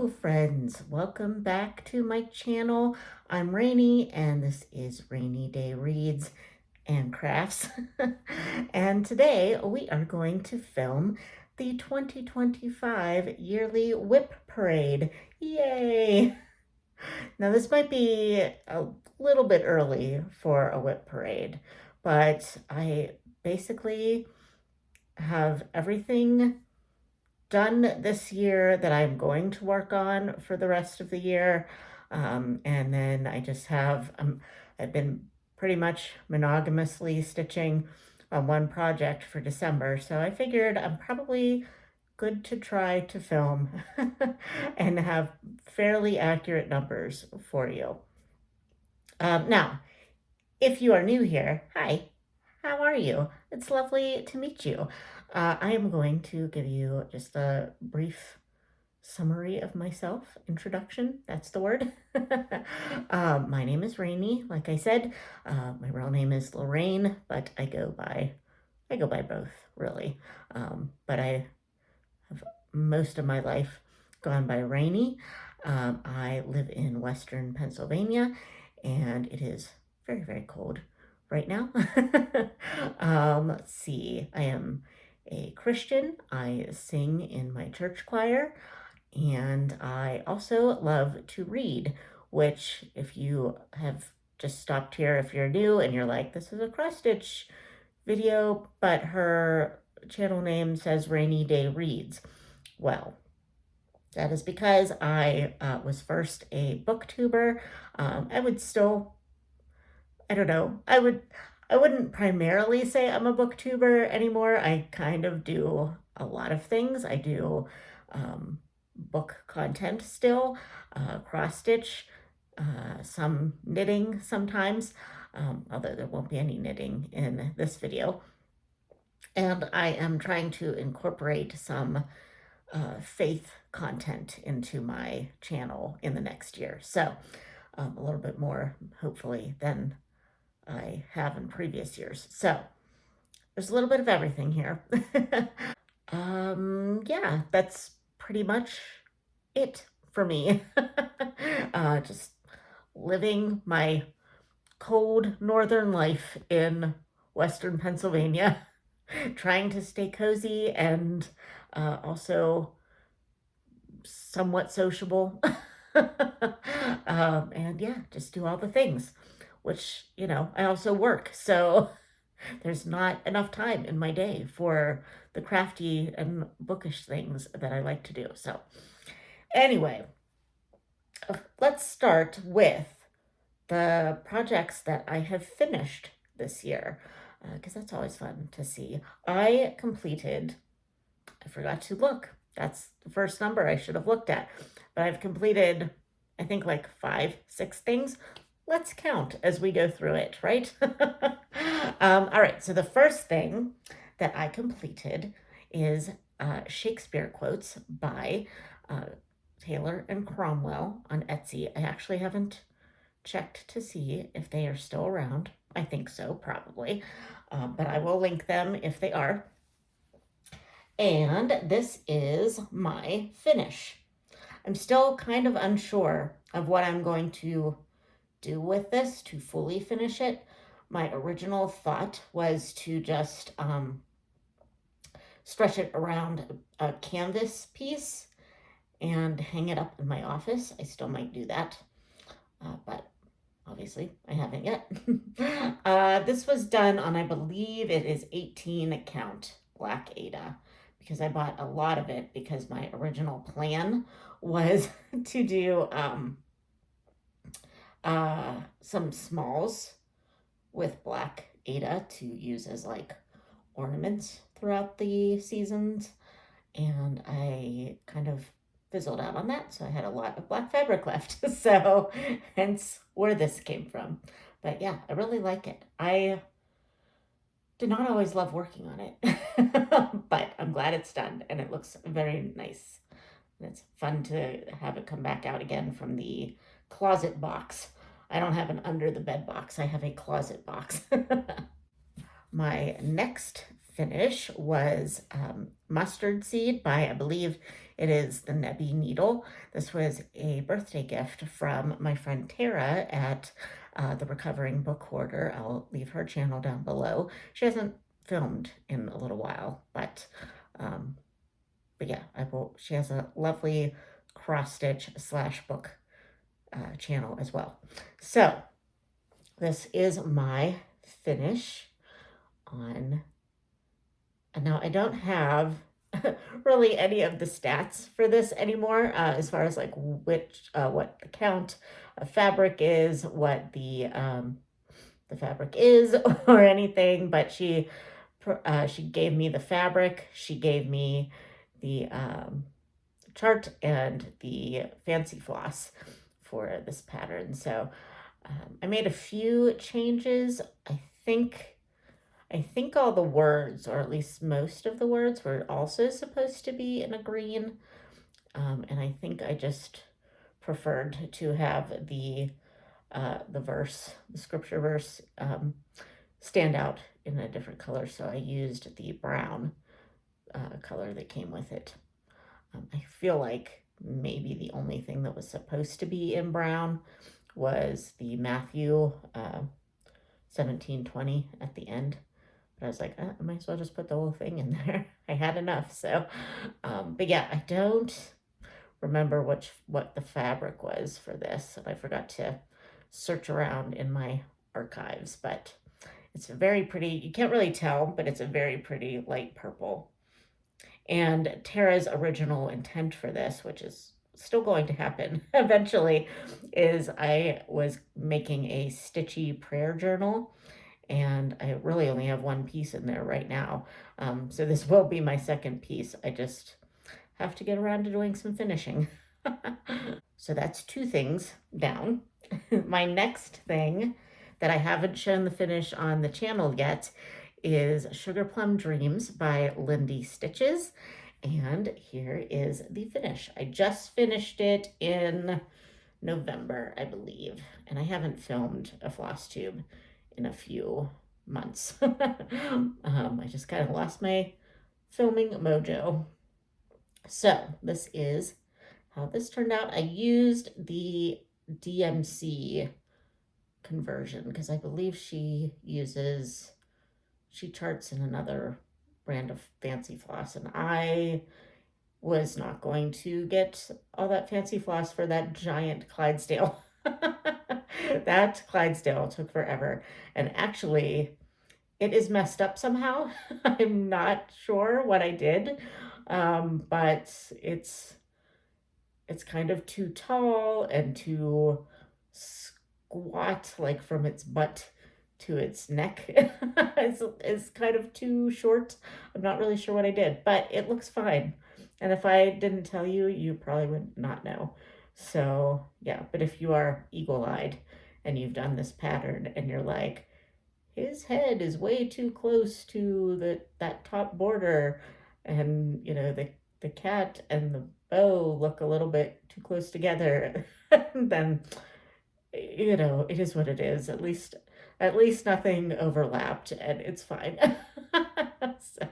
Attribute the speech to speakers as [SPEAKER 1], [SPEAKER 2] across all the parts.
[SPEAKER 1] Hello friends, welcome back to my channel. I'm Rainy and this is Rainy Day Reads and Crafts. And today we are going to film the 2025 yearly WIP Parade. Yay! Now this might be a little bit early for a WIP Parade, but I basically have everything done this year that I'm going to work on for the rest of the year. And then I just have, I've been pretty much monogamously stitching on one project for December. So I figured I'm probably good to try to film and have fairly accurate numbers for you. Now, if you are new here, hi, how are you? It's lovely to meet you. I am going to give you just a brief summary of myself, introduction, that's the word. My name is Rainy, like I said. My real name is Lorraine, but I go by both, really. But I have most of my life gone by Rainy. I live in Western Pennsylvania, and it is very, very cold right now. Let's see. I am a Christian. I sing in my church choir, and I also love to read, which if you have just stopped here, if you're new and you're like, this is a cross stitch video, but her channel name says Rainy Day Reads. Well, that is because I was first a booktuber. I would still, I don't know, I wouldn't primarily say I'm a booktuber anymore. I kind of do a lot of things. I do book content still, cross stitch, some knitting sometimes, although there won't be any knitting in this video. And I am trying to incorporate some faith content into my channel in the next year. So a little bit more, hopefully, than I have in previous years. So there's a little bit of everything here. Yeah, that's pretty much it for me. Just living my cold northern life in Western Pennsylvania, trying to stay cozy and also somewhat sociable. And yeah, just do all the things, which, you know, I also work. So there's not enough time in my day for the crafty and bookish things that I like to do. So anyway, let's start with the projects that I have finished this year, because that's always fun to see. I forgot to look. That's the first number I should have looked at. But I've completed, I think, like 5, 6 things. Let's count as we go through it, right? All right, so the first thing that I completed is Shakespeare quotes by Taylor and Cromwell on Etsy. I actually haven't checked to see if they are still around. I think so, probably. But I will link them if they are. And this is my finish. I'm still kind of unsure of what I'm going to do with this to fully finish it. My original thought was to just stretch it around a canvas piece and hang it up in my office. I still might do that, but obviously I haven't yet. This was done on, I believe it is 18 count black Ada, because I bought a lot of it because my original plan was to do some smalls with black Ada to use as like ornaments throughout the seasons, and I kind of fizzled out on that, so I had a lot of black fabric left. So hence where this came from. But yeah, I really like it. I did not always love working on it, but I'm glad it's done and it looks very nice. And it's fun to have it come back out again from the closet box. I don't have an under the bed box, I have a closet box. My next finish was Mustard Seed by, I believe it is the Nebby Needle. This was a birthday gift from my friend Tara at the Recovering Book Hoarder. I'll leave her channel down below. She hasn't filmed in a little while, um, but yeah, she has a lovely cross stitch slash book channel as well. So this is my finish on, and now I don't have really any of the stats for this anymore, as far as like what the count of fabric is, what the fabric is, or anything. But she gave me the fabric, she gave me the chart and the fancy floss for this pattern. So I made a few changes. I think all the words, or at least most of the words, were also supposed to be in a green. And I think I just preferred to have the verse, the scripture verse, stand out in a different color. So I used the brown color that came with it. I feel like maybe the only thing that was supposed to be in brown was the Matthew 17:20 at the end. But I was like, I might as well just put the whole thing in there. I had enough. So, but yeah, I don't remember what the fabric was for this. And I forgot to search around in my archives, but it's a very pretty, you can't really tell, but it's a very pretty light purple. And Tara's original intent for this, which is still going to happen eventually, is I was making a stitchy prayer journal, and I really only have one piece in there right now. So this will be my second piece. I just have to get around to doing some finishing. So that's two things down. My next thing that I haven't shown the finish on the channel yet is Sugar Plum Dreams by Lindy Stitches. And here is the finish. I just finished it in November, I believe. And I haven't filmed a floss tube in a few months. I just kind of lost my filming mojo. So this is how this turned out. I used the DMC conversion because I believe she charts in another brand of fancy floss, and I was not going to get all that fancy floss for that giant Clydesdale. That Clydesdale took forever, and actually it is messed up somehow. I'm not sure what I did, but it's kind of too tall and too squat, like from its butt to its neck is kind of too short. I'm not really sure what I did, but it looks fine. And if I didn't tell you, you probably would not know. So yeah, but if you are eagle-eyed and you've done this pattern and you're like, his head is way too close to that top border, and you know the cat and the bow look a little bit too close together, then you know it is what it is. At least nothing overlapped, and it's fine. So,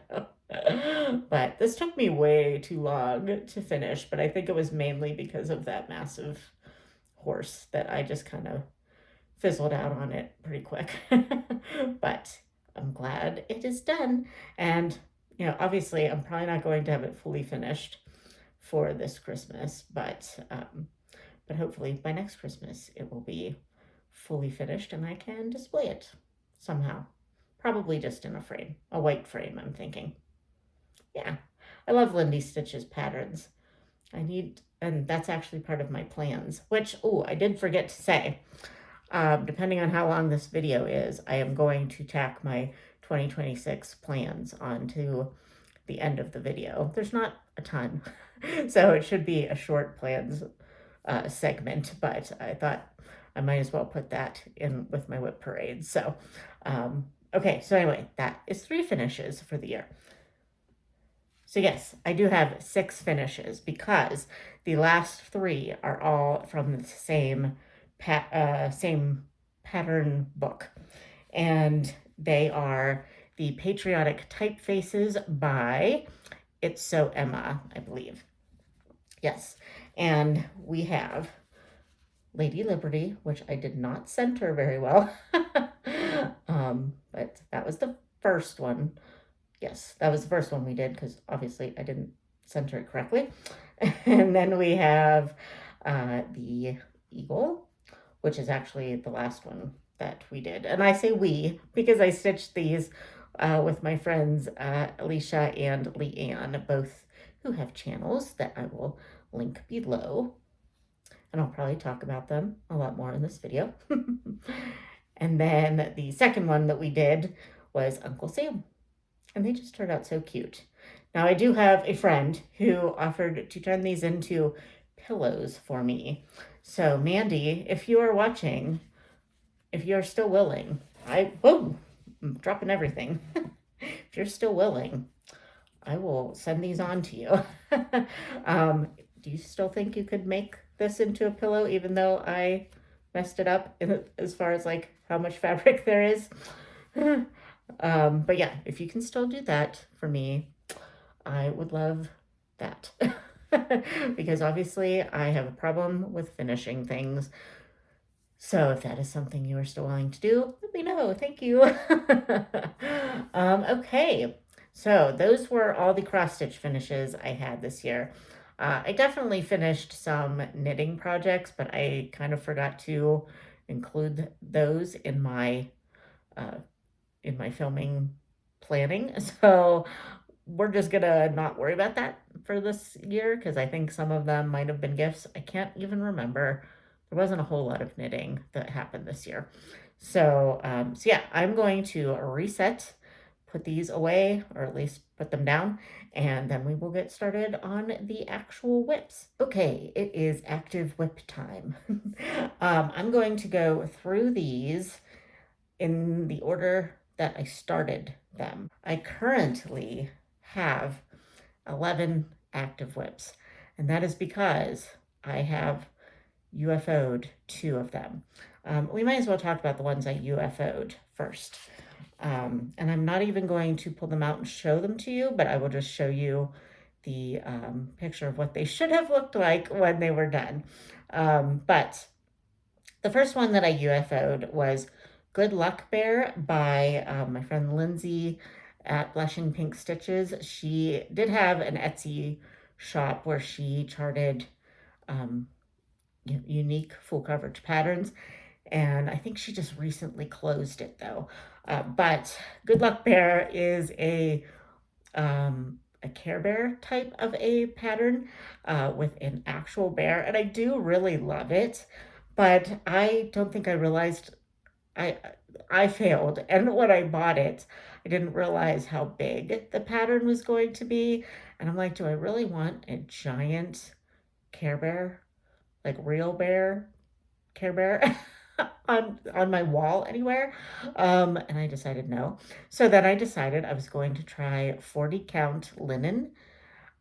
[SPEAKER 1] but this took me way too long to finish, but I think it was mainly because of that massive horse that I just kind of fizzled out on it pretty quick. But I'm glad it is done. And, you know, obviously I'm probably not going to have it fully finished for this Christmas, but hopefully by next Christmas it will be fully finished and I can display it somehow. Probably just in a frame, a white frame, I'm thinking. Yeah, I love Lindy Stitch's patterns. And that's actually part of my plans, which, oh, I did forget to say. Depending on how long this video is, I am going to tack my 2026 plans onto the end of the video. There's not a ton, so it should be a short plans segment, but I thought I might as well put that in with my WIP Parade. So, okay, so anyway, that is 3 finishes for the year. So yes, I do have 6 finishes because the last 3 are all from the same pattern book, and they are the Patriotic Typefaces by It's So Emma, I believe. Yes, and we have Lady Liberty, which I did not center very well. But that was the first one. Yes, that was the first one we did because obviously I didn't center it correctly. And then we have the Eagle, which is actually the last one that we did. And I say we because I stitched these with my friends Alicia and Leanne, both who have channels that I will link below. And I'll probably talk about them a lot more in this video. And then the second one that we did was Uncle Sam. And they just turned out so cute. Now I do have a friend who offered to turn these into pillows for me. So Mandy, if you are watching, if you're still willing, whoa, I'm dropping everything. If you're still willing, I will send these on to you. Do you still think you could make this into a pillow even though I messed it up as far as like how much fabric there is? But yeah, if you can still do that for me, I would love that. Because obviously I have a problem with finishing things. So if that is something you are still willing to do, let me know. Thank you. Okay, so those were all the cross stitch finishes I had this year. I definitely finished some knitting projects, but I kind of forgot to include those in my filming planning. So we're just gonna not worry about that for this year because I think some of them might have been gifts. I can't even remember. There wasn't a whole lot of knitting that happened this year. So, so yeah, I'm going to reset, put these away, or at least put them down, and then we will get started on the actual WIPs. Okay, it is active WIP time. I'm going to go through these in the order that I started them. I currently have 11 active WIPs, and that is because I have UFO'd 2 of them. We might as well talk about the ones I UFO'd first. And I'm not even going to pull them out and show them to you, but I will just show you the picture of what they should have looked like when they were done. But the first one that I UFO'd was Good Luck Bear by my friend Lindsay at Blushing Pink Stitches. She did have an Etsy shop where she charted unique full coverage patterns, and I think she just recently closed it though. But Good Luck Bear is a Care Bear type of a pattern with an actual bear, and I do really love it, but I don't think I realized I failed, and when I bought it, I didn't realize how big the pattern was going to be, and I'm like, do I really want a giant Care Bear, like real bear, Care Bear, on my wall anywhere? And I decided no. So then I decided I was going to try 40 count linen,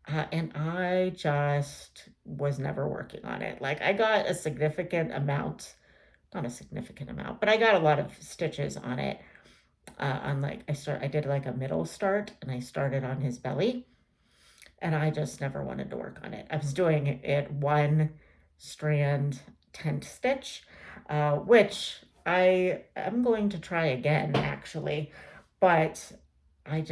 [SPEAKER 1] and I just was never working on it. Like I got a significant amount, not a significant amount, but I got a lot of stitches on it. On like I did like a middle start, and I started on his belly, and I just never wanted to work on it. I was doing it one strand tent stitch, which I am going to try again actually, but I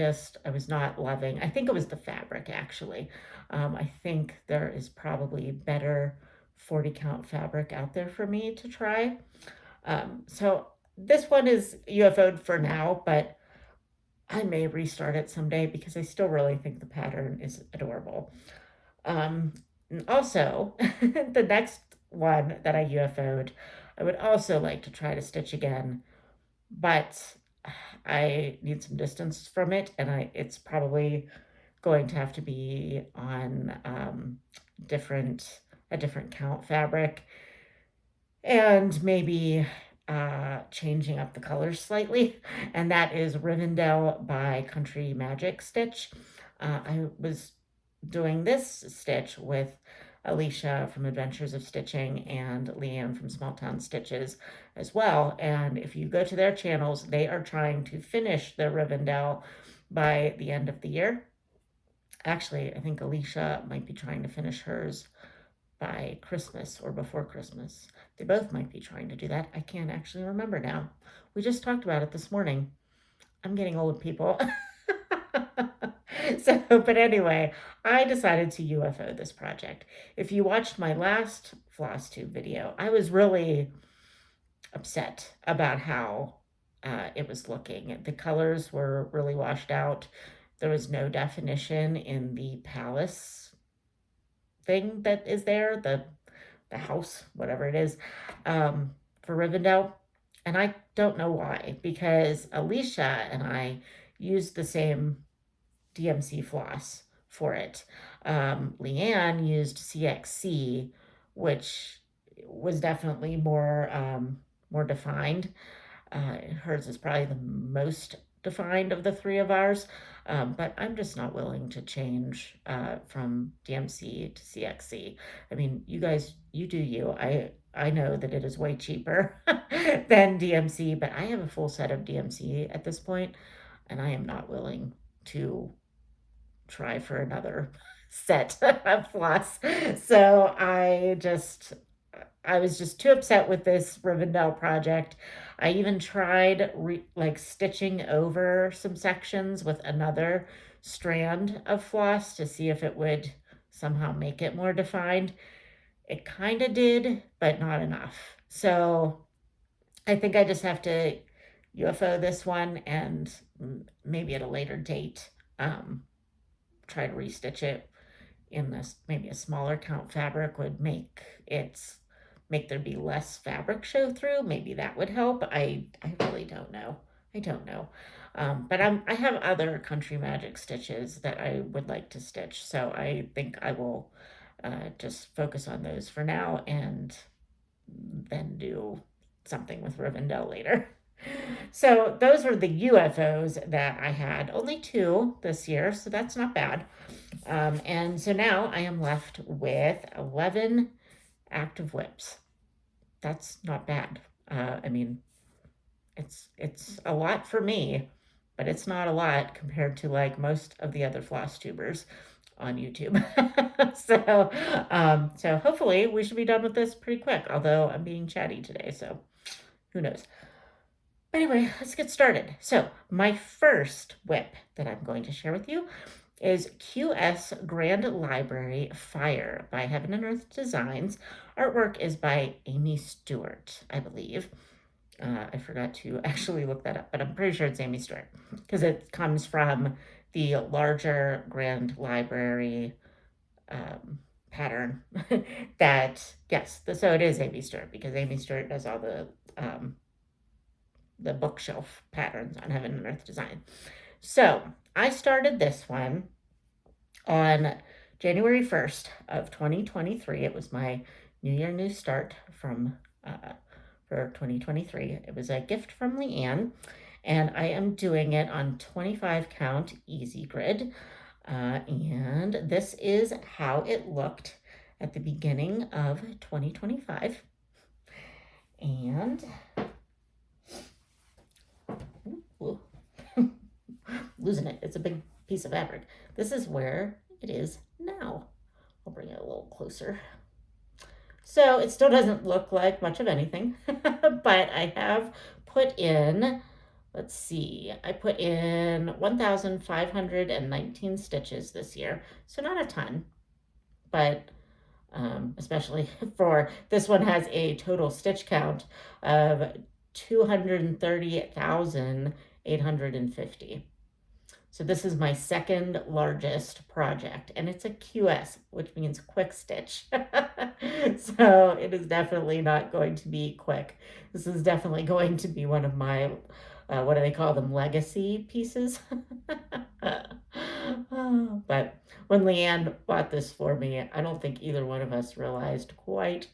[SPEAKER 1] was not loving. I think it was the fabric actually. I think there is probably better 40 count fabric out there for me to try. So this one is UFO'd for now, but I may restart it someday because I still really think the pattern is adorable. Also, the next one that I UFO'd, I would also like to try to stitch again, but I need some distance from it, and it's probably going to have to be on a different count fabric, and maybe changing up the colors slightly, and that is Rivendell by Country Magic Stitch. I was doing this stitch with Alicia from Adventures of Stitching and Leanne from Small Town Stitches as well. And if you go to their channels, they are trying to finish their Rivendell by the end of the year. Actually, I think Alicia might be trying to finish hers by Christmas or before Christmas. They both might be trying to do that. I can't actually remember now. We just talked about it this morning. I'm getting old, people. So, but anyway, I decided to UFO this project. If you watched my last floss tube video, I was really upset about how it was looking. The colors were really washed out. There was no definition in the palace thing that is there, the house, whatever it is, for Rivendell. And I don't know why, because Alicia and I used the same DMC floss for it. Leanne used CXC, which was definitely more defined. Hers is probably the most defined of the three of ours, but I'm just not willing to change from DMC to CXC. I mean, you guys, you do you. I know that it is way cheaper than DMC, but I have a full set of DMC at this point, and I am not willing to try for another set of floss. So I was just too upset with this Rivendell project. I even tried like stitching over some sections with another strand of floss to see if it would somehow make it more defined. It kind of did, but not enough. So I think I just have to UFO this one and maybe at a later date try to restitch it in this. Maybe a smaller count fabric would make there be less fabric show through. Maybe that would help. I really don't know. I don't know. But I have other Country Magic stitches that I would like to stitch. So I think I will just focus on those for now and then do something with Rivendell later. So those were the UFOs that I had. Only 2 this year, so that's not bad. And so now I am left with 11 active WIPs. That's not bad. I mean, it's a lot for me, but it's not a lot compared to like most of the other floss tubers on YouTube. So hopefully we should be done with this pretty quick, although I'm being chatty today, so who knows. Anyway, let's get started. So my first WIP that I'm going to share with you is QS Grand Library Fire by Heaven and Earth Designs. Artwork is by Amy Stewart, I believe. I forgot to actually look that up, but I'm pretty sure it's Amy Stewart because it comes from the larger Grand Library pattern that, yes, so it is Amy Stewart because Amy Stewart does all the bookshelf patterns on Heaven and Earth Design. So I started this one on January 1st of 2023. It was my New Year, New Start for 2023. It was a gift from Leanne, and I am doing it on 25 count easy grid. And this is how it looked at the beginning of 2025. And losing it. It's a big piece of fabric. This is where it is now. I'll bring it a little closer. So it still doesn't look like much of anything, but I have put in, let's see, I put in 1,519 stitches this year. So not a ton, but especially for this one has a total stitch count of 230,850. So this is my second largest project, and it's a QS, which means quick stitch. So it is definitely not going to be quick. This is definitely going to be one of my, what do they call them, legacy pieces. But when Leanne bought this for me, I don't think either one of us realized quite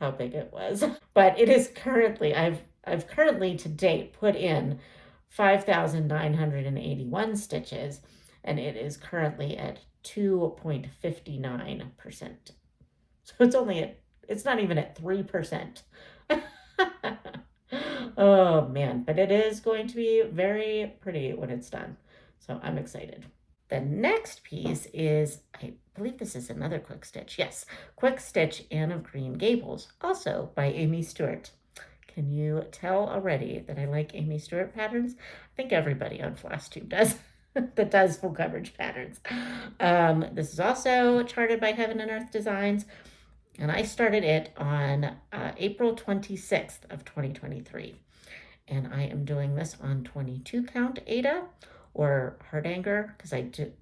[SPEAKER 1] how big it was. But it is currently, I've currently to date put in 5,981 stitches, and it is currently at 2.59%. So it's not even at 3%. Oh man, but it is going to be very pretty when it's done. So I'm excited. The next piece is, I believe this is another quick stitch. Yes, Quick Stitch Anne of Green Gables, also by Amy Stewart. Can you tell already that I like Amy Stewart patterns? I think everybody on FlossTube does that does full coverage patterns. This is also charted by Heaven and Earth Designs, and I started it on April 26th of 2023. And I am doing this on 22 count Aida or Hardanger because I don't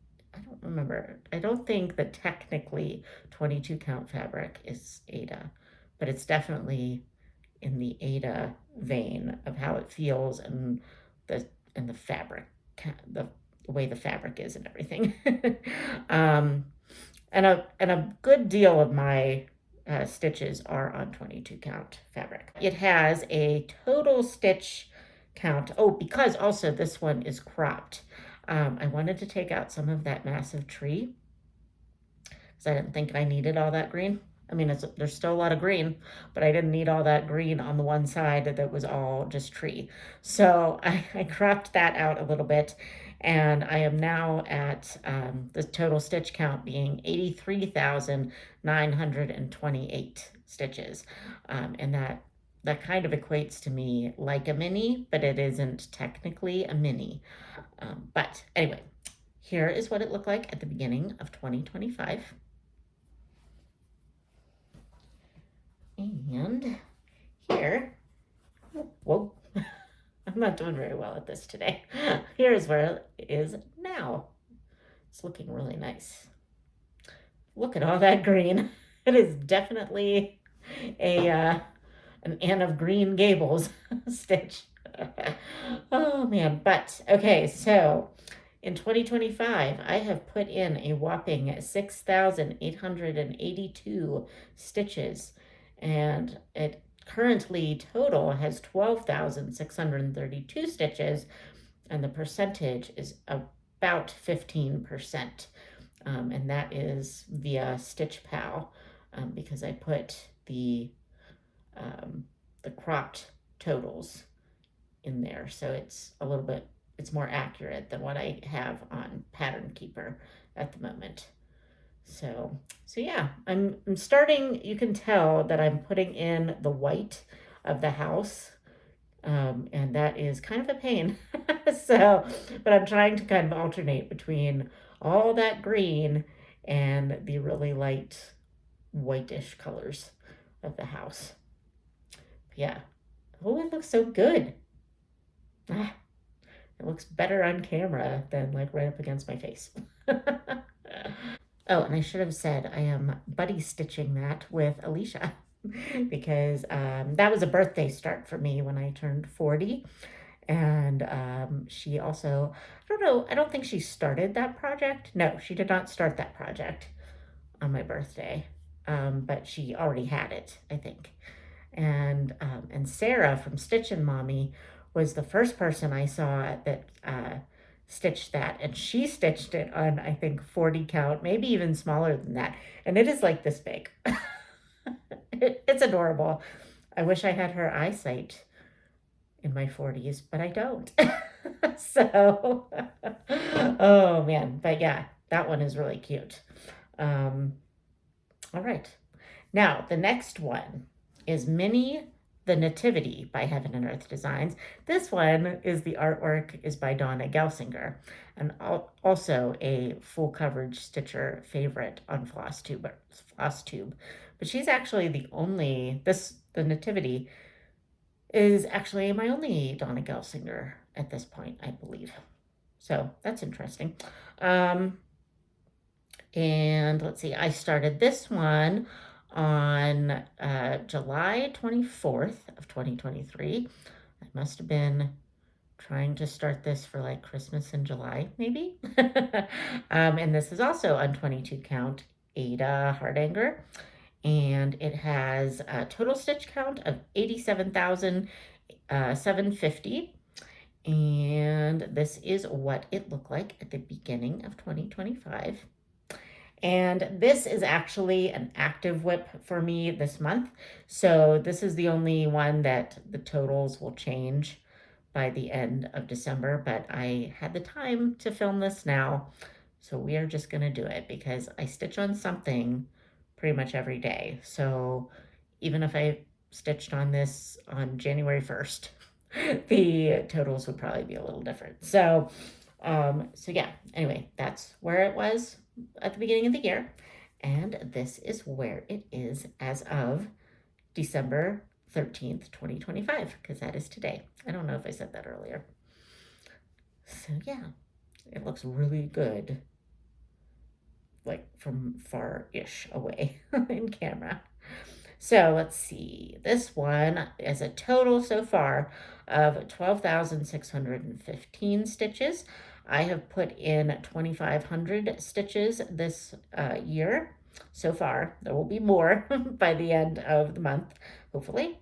[SPEAKER 1] remember. I don't think that technically 22 count fabric is Aida, but it's definitely in the Aida vein of how it feels the and the fabric, the way the fabric is and everything. um, and a good deal of my stitches are on 22 count fabric. It has a total stitch count. Oh, because also this one is cropped. I wanted to take out some of that massive tree because I didn't think I needed all that green. I mean, there's still a lot of green, but I didn't need all that green on the one side that was all just tree. So I cropped that out a little bit, and I am now at the total stitch count being 83,928 stitches. And that kind of equates to me like a mini, but it isn't technically a mini. But anyway, here is what it looked like at the beginning of 2025. And here, whoa, I'm not doing very well at this today. Here's where it is now. It's looking really nice. Look at all that green. It is definitely an Anne of Green Gables stitch. Oh man, but okay, so in 2025, I have put in a whopping 6,882 stitches, and it currently total has 12,632 stitches, and the percentage is about 15%. And that is via Stitch Pal, because I put the cropped totals in there, so it's more accurate than what I have on Pattern Keeper at the moment. So yeah, I'm starting. You can tell that I'm putting in the white of the house, and that is kind of a pain. So, but I'm trying to kind of alternate between all that green and the really light whitish colors of the house. Yeah. Oh, it looks so good. Ah, it looks better on camera than like right up against my face. Oh, and I should have said I am buddy stitching that with Alicia because that was a birthday start for me when I turned 40. And she also, I don't know, I don't think she started that project. No, she did not start that project on my birthday, but she already had it, I think. And Sarah from Stitchin' Mommy was the first person I saw that stitched that, and she stitched it on, I think, 40 count, maybe even smaller than that, and it is like this big. It's adorable. I wish I had her eyesight in my 40s, but I don't. So, oh man, but yeah, that one is really cute. All right, now the next one is Minnie the Nativity by Heaven and Earth Designs. This one is the artwork is by Donna Gelsinger, and also a full coverage stitcher favorite on FlossTube. But she's actually the Nativity is actually my only Donna Gelsinger at this point, I believe. So that's interesting. And let's see, I started this one on July 24th of 2023. I must have been trying to start this for like Christmas in July, maybe. And this is also on 22 count Aida Hardanger. And it has a total stitch count of 87,750. And this is what it looked like at the beginning of 2025. And this is actually an active WIP for me this month. So this is the only one that the totals will change by the end of December, but I had the time to film this now. So we are just going to do it because I stitch on something pretty much every day. So even if I stitched on this on January 1st, the totals would probably be a little different. So yeah, anyway, that's where it was at the beginning of the year. And this is where it is as of December 13th, 2025, because that is today. I don't know if I said that earlier. So yeah, it looks really good, like from far-ish away in camera. So let's see. This one is a total so far of 12,615 stitches. I have put in 2,500 stitches this year so far. There will be more by the end of the month, hopefully.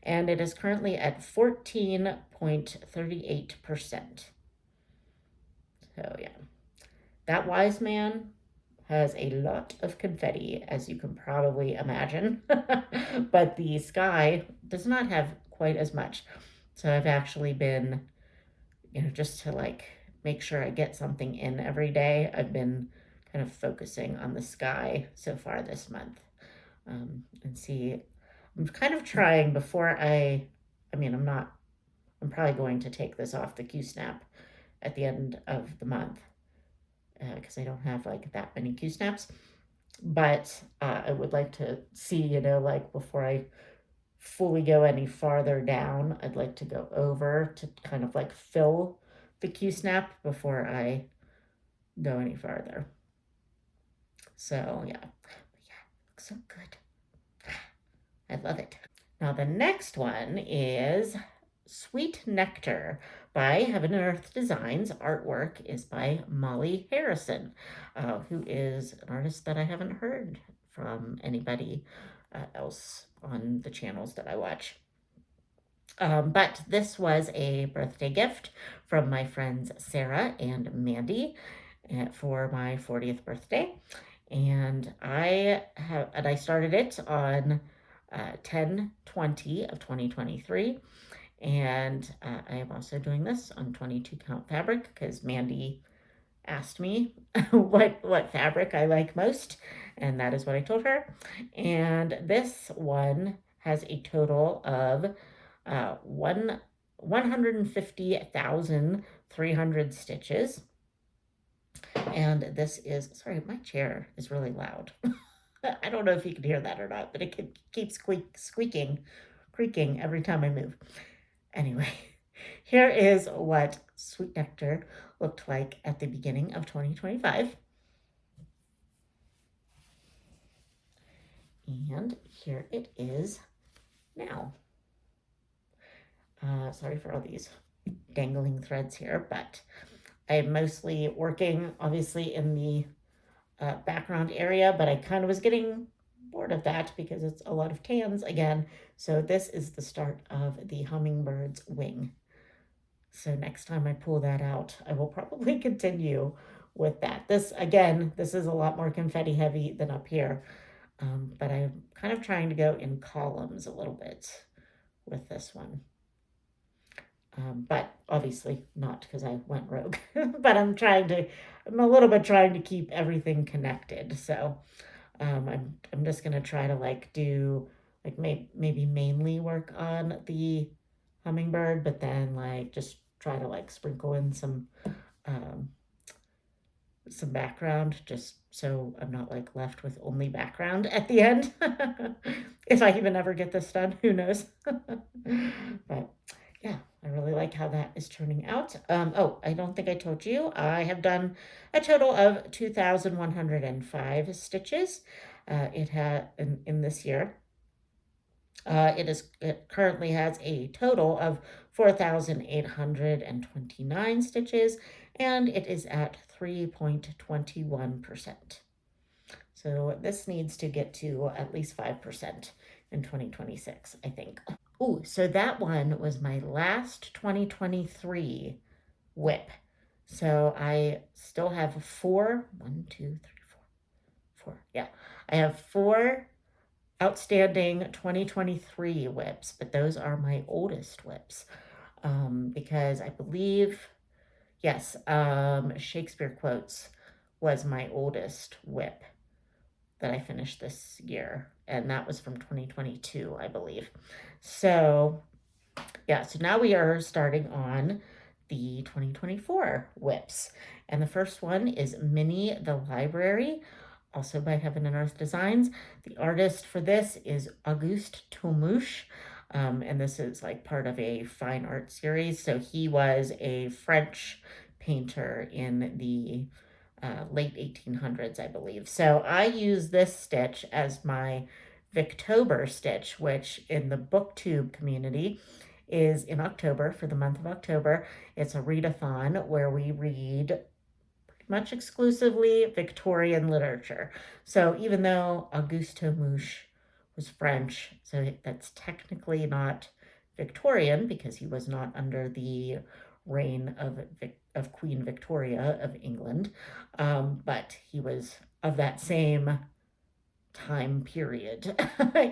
[SPEAKER 1] And it is currently at 14.38%. So yeah, that wise man has a lot of confetti, as you can probably imagine. But the sky does not have quite as much. So I've actually been, just to like make sure I get something in every day, I've been kind of focusing on the sky so far this month. And see, I'm kind of trying before I'm probably going to take this off the Q-snap at the end of the month because I don't have like that many Q-snaps. But I would like to see, like before I fully go any farther down, I'd like to go over to kind of like fill the Q-snap before I go any farther. So yeah, looks so good. I love it. Now the next one is Sweet Nectar by Heaven and Earth Designs. Artwork is by Molly Harrison, who is an artist that I haven't heard from anybody else on the channels that I watch. But this was a birthday gift from my friends Sarah and Mandy for my 40th birthday. And I started it on 10/20 of 2023. And I am also doing this on 22 count fabric because Mandy asked me what fabric I like most, and that is what I told her. And this one has a total of 150,300 stitches. And this is, sorry, my chair is really loud. I don't know if you can hear that or not, but it keeps creaking every time I move. Anyway, here is what Sweet Nectar looked like at the beginning of 2025. And here it is now. Sorry for all these dangling threads here, but I'm mostly working obviously in the background area, but I kind of was getting bored of that because it's a lot of tans again. So this is the start of the hummingbird's wing. So next time I pull that out, I will probably continue with that. This is a lot more confetti heavy than up here, but I'm kind of trying to go in columns a little bit with this one. But obviously not because I went rogue, but I'm a little bit trying to keep everything connected. So I'm just gonna try to like do like maybe mainly work on the hummingbird, but then like just try to like sprinkle in some background just so I'm not like left with only background at the end. If I even ever get this done, who knows? But yeah, I really like how that is turning out. Oh, I don't think I told you, I have done a total of 2,105 stitches. It had in this year. It currently has a total of 4,829 stitches, and it is at 3.21%. So this needs to get to at least 5% in 2026, I think. Oh, so that one was my last 2023 WIP. So I still have 4, 1, 2, 3, Four. Yeah. I have four outstanding 2023 WIPs, but those are my oldest WIPs. Because I believe, yes, Shakespeare Quotes was my oldest WIP that I finished this year, and that was from 2022, I believe. So, yeah, so now we are starting on the 2024 WIPs. And the first one is Minnie the Library, also by Heaven and Earth Designs. The artist for this is Auguste Tomouche. And this is like part of a fine art series. So he was a French painter in the late 1800s, I believe. So I use this stitch as my Victober stitch, which in the booktube community is in October, for the month of October. It's a readathon where we read pretty much exclusively Victorian literature. So even though Auguste Tomouche was French, so that's technically not Victorian because he was not under the reign of Queen Victoria of England, but he was of that same time period,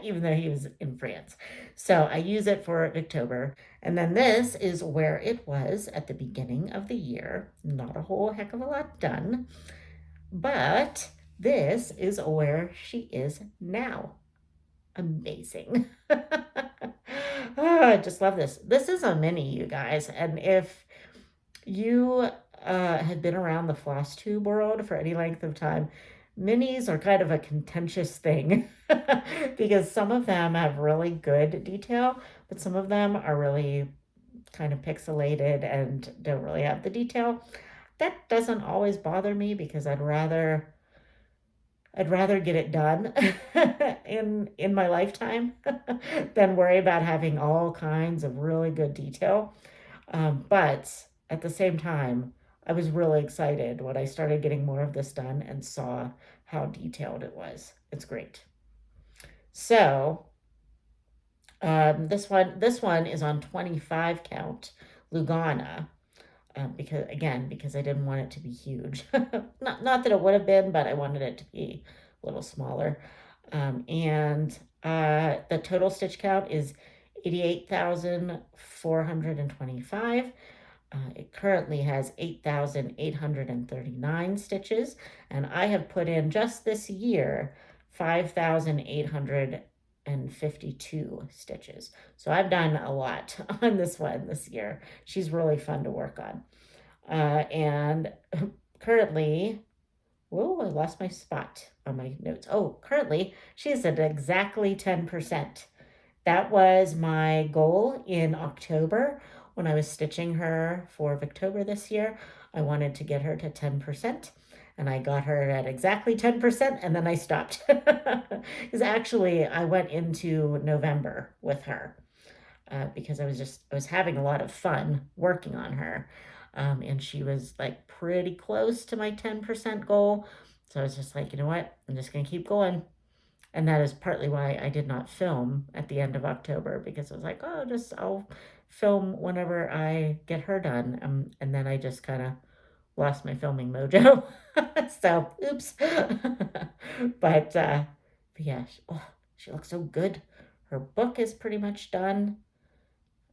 [SPEAKER 1] even though he was in France. So I use it for October. And then this is where it was at the beginning of the year. Not a whole heck of a lot done, but this is where she is now. Amazing. I just love this. This is a mini, you guys. And if you have been around the floss tube world for any length of time, minis are kind of a contentious thing because some of them have really good detail, but some of them are really kind of pixelated and don't really have the detail. That doesn't always bother me because I'd rather get it done in my lifetime than worry about having all kinds of really good detail. But at the same time, I was really excited when I started getting more of this done and saw how detailed it was. It's great. So this one is on 25 count Lugana. Because I didn't want it to be huge. Not that it would have been, but I wanted it to be a little smaller. And the total stitch count is 88,425. It currently has 8,839 stitches, and I have put in just this year 5,852 stitches. So I've done a lot on this one this year. She's really fun to work on. And currently, whoa, I lost my spot on my notes. Oh, currently she's at exactly 10%. That was my goal in October when I was stitching her for Victober this year. I wanted to get her to 10%, and I got her at exactly 10%, and then I stopped. Because actually, I went into November with her because I was having a lot of fun working on her. And she was like pretty close to my 10% goal. So I was just like, you know what? I'm just going to keep going. And that is partly why I did not film at the end of October, because I was like, oh, I'll film whenever I get her done. And then I just kind of lost my filming mojo. So, oops. But yeah, she looks so good. Her book is pretty much done.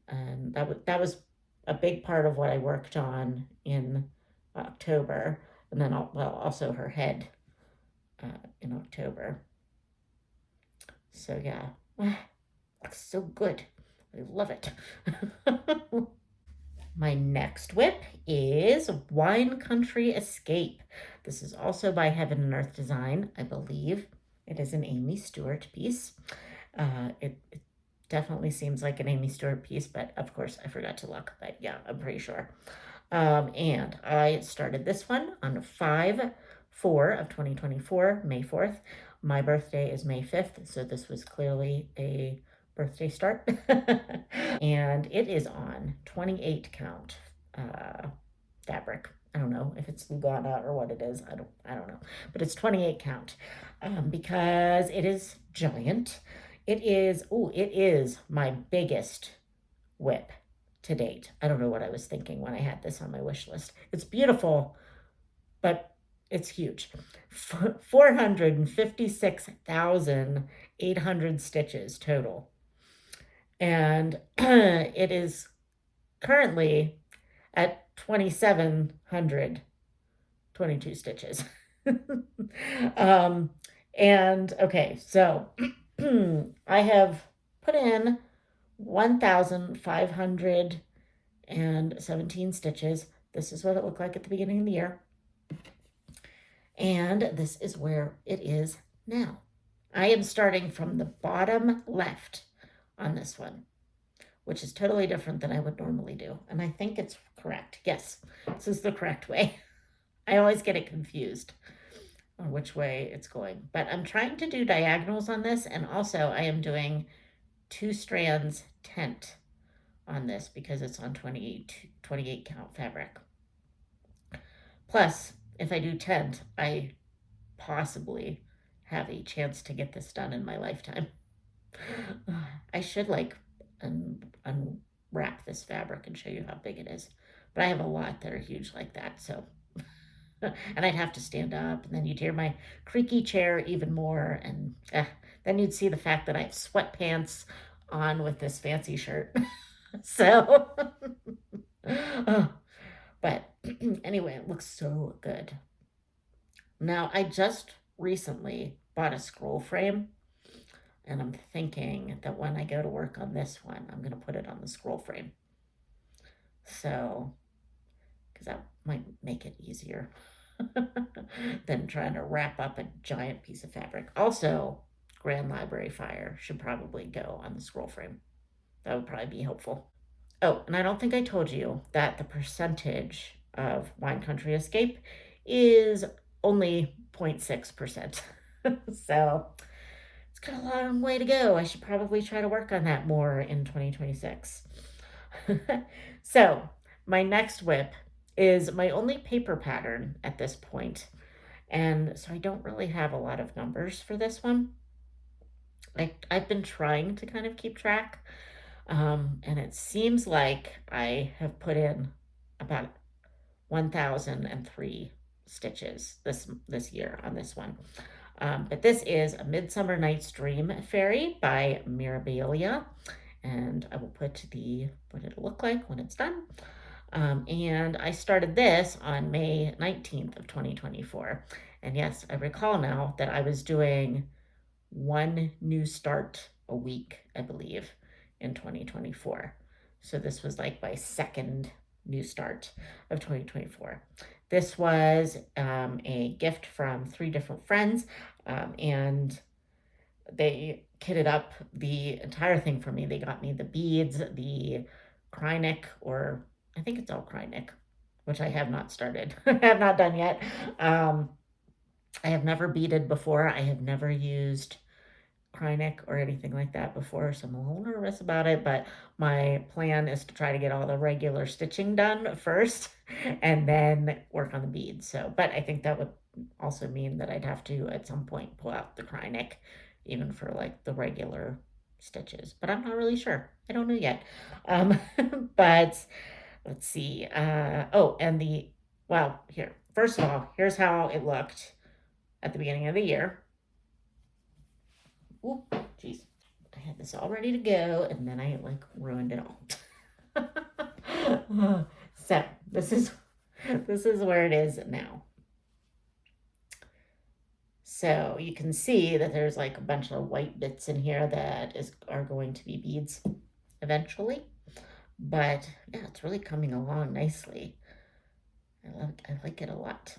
[SPEAKER 1] And that was a big part of what I worked on in October. And then, also her head in October. So yeah, looks so good. I love it. My next WIP is Wine Country Escape. This is also by Heaven and Earth Design, I believe. It is an Amy Stewart piece. It definitely seems like an Amy Stewart piece, but of course I forgot to look, but yeah, I'm pretty sure. And I started this one on 5/4 of 2024, May 4th. My birthday is May 5th, so this was clearly a birthday start. And it is on 28 count fabric. I don't know if it's Lugana or what it is. I don't know. But it's 28 count because it is giant. It is my biggest WIP to date. I don't know what I was thinking when I had this on my wish list. It's beautiful, but It's huge. 456,800 stitches total. And it is currently at 2,722 stitches. um, and okay, so I have put in 1,517 stitches. This is what it looked like at the beginning of the year. And this is where it is now. I am starting from the bottom left on this one, which is totally different than I would normally do. And I think it's correct. Yes, this is the correct way. I always get it confused on which way it's going. But I'm trying to do diagonals on this, and also I am doing 2 strands tent on this because it's on 28 count fabric. Plus, if I do tent, I possibly have a chance to get this done in my lifetime. I should like unwrap this fabric and show you how big it is. But I have a lot that are huge like that, so. And I'd have to stand up, and then you'd hear my creaky chair even more, and then you'd see the fact that I have sweatpants on with this fancy shirt. So, but anyway, it looks so good. Now, I just recently bought a scroll frame, and I'm thinking that when I go to work on this one, I'm going to put it on the scroll frame. So, because that might make it easier than trying to wrap up a giant piece of fabric. Also, Grand Library Fire should probably go on the scroll frame. That would probably be helpful. Oh, and I don't think I told you that the percentage of Wine Country Escape is only 0.6%. So it's got a long way to go. I should probably try to work on that more in 2026. So my next WIP is my only paper pattern at this point. And so I don't really have a lot of numbers for this one. I've been trying to kind of keep track. And it seems like I have put in about 1,003 stitches this year on this one. But this is A Midsummer Night's Dream Fairy by Mirabilia. And I will put what it'll look like when it's done. And I started this on May 19th of 2024. And yes, I recall now that I was doing one new start a week, I believe, in 2024. So this was like my second new start of 2024. This was a gift from 3 different friends, and they kitted up the entire thing for me. They got me the beads, the Krynic, or I think it's all Krynic, which I have not started. I have not done yet. I have never beaded before. I have never used Krynic or anything like that before, so I'm a little nervous about it, but my plan is to try to get all the regular stitching done first and then work on the beads. So, but I think that would also mean that I'd have to at some point pull out the Krynic even for like the regular stitches, but I'm not really sure. I don't know yet. But let's see. Well, here, first of all, here's how it looked at the beginning of the year. Oh, geez. I had this all ready to go, and then I like ruined it all. So this is where it is now. So you can see that there's like a bunch of white bits in here that are going to be beads eventually. But yeah, it's really coming along nicely. I like it a lot.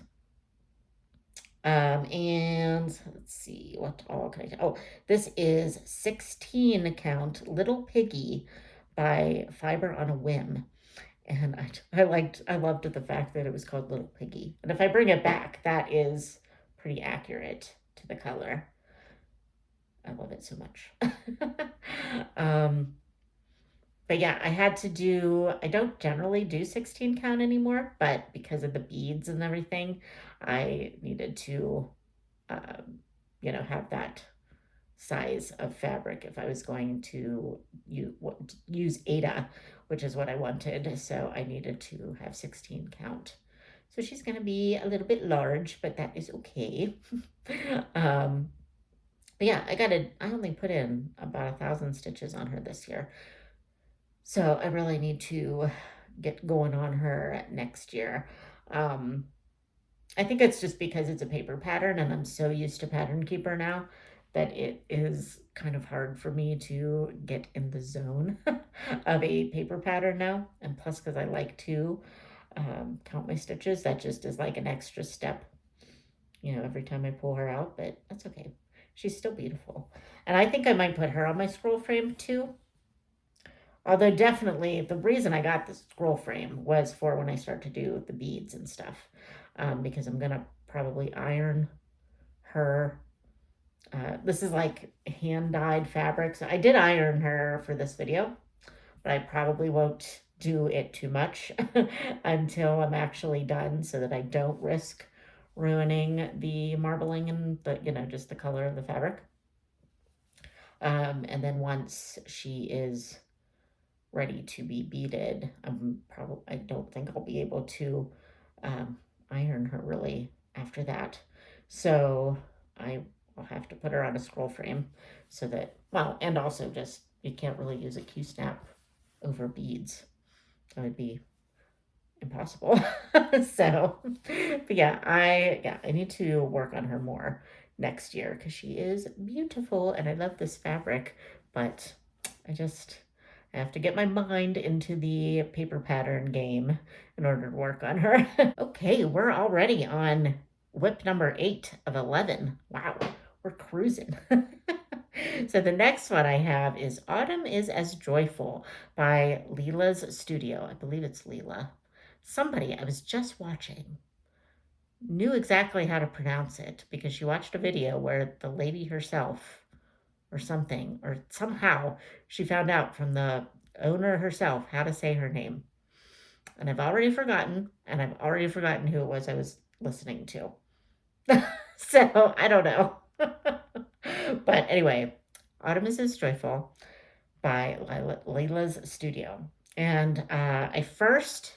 [SPEAKER 1] And let's see, what all can I do? Oh, this is 16 count Little Piggy by Fiber on a Whim. And I loved the fact that it was called Little Piggy. And if I bring it back, that is pretty accurate to the color. I love it so much. But yeah, I don't generally do 16 count anymore, but because of the beads and everything, I needed to, have that size of fabric if I was going to use Ada, which is what I wanted. So I needed to have 16 count So she's going to be a little bit large, but that is okay. um, but yeah, I only put in about 1,000 stitches on her this year. So I really need to get going on her next year. Um, I think it's just because it's a paper pattern and I'm so used to Pattern Keeper now that it is kind of hard for me to get in the zone of a paper pattern now. And plus, because I like to count my stitches, that just is like an extra step, every time I pull her out, but that's okay. She's still beautiful. And I think I might put her on my scroll frame too. Although definitely the reason I got this scroll frame was for when I start to do the beads and stuff, because I'm gonna probably iron her. This is like hand dyed fabric, so I did iron her for this video, but I probably won't do it too much until I'm actually done, so that I don't risk ruining the marbling and just the color of the fabric. And then once she is ready to be beaded, I don't think I'll be able to um, iron her really after that. So I will have to put her on a scroll frame so that, well, and also just you can't really use a Q-snap over beads. That would be impossible. So, but I need to work on her more next year because she is beautiful and I love this fabric, but I have to get my mind into the paper pattern game in order to work on her. Okay, we're already on WIP number 8 of 11. Wow, we're cruising. So the next one I have is Autumn is as Joyful by Leela's Studio. I believe it's Leela. Somebody I was just watching knew exactly how to pronounce it because she watched a video where the lady herself or something, or somehow she found out from the owner herself how to say her name. And I've already forgotten, who it was I was listening to. So I don't know. But anyway, Autumn is Joyful by Layla's Studio. And I first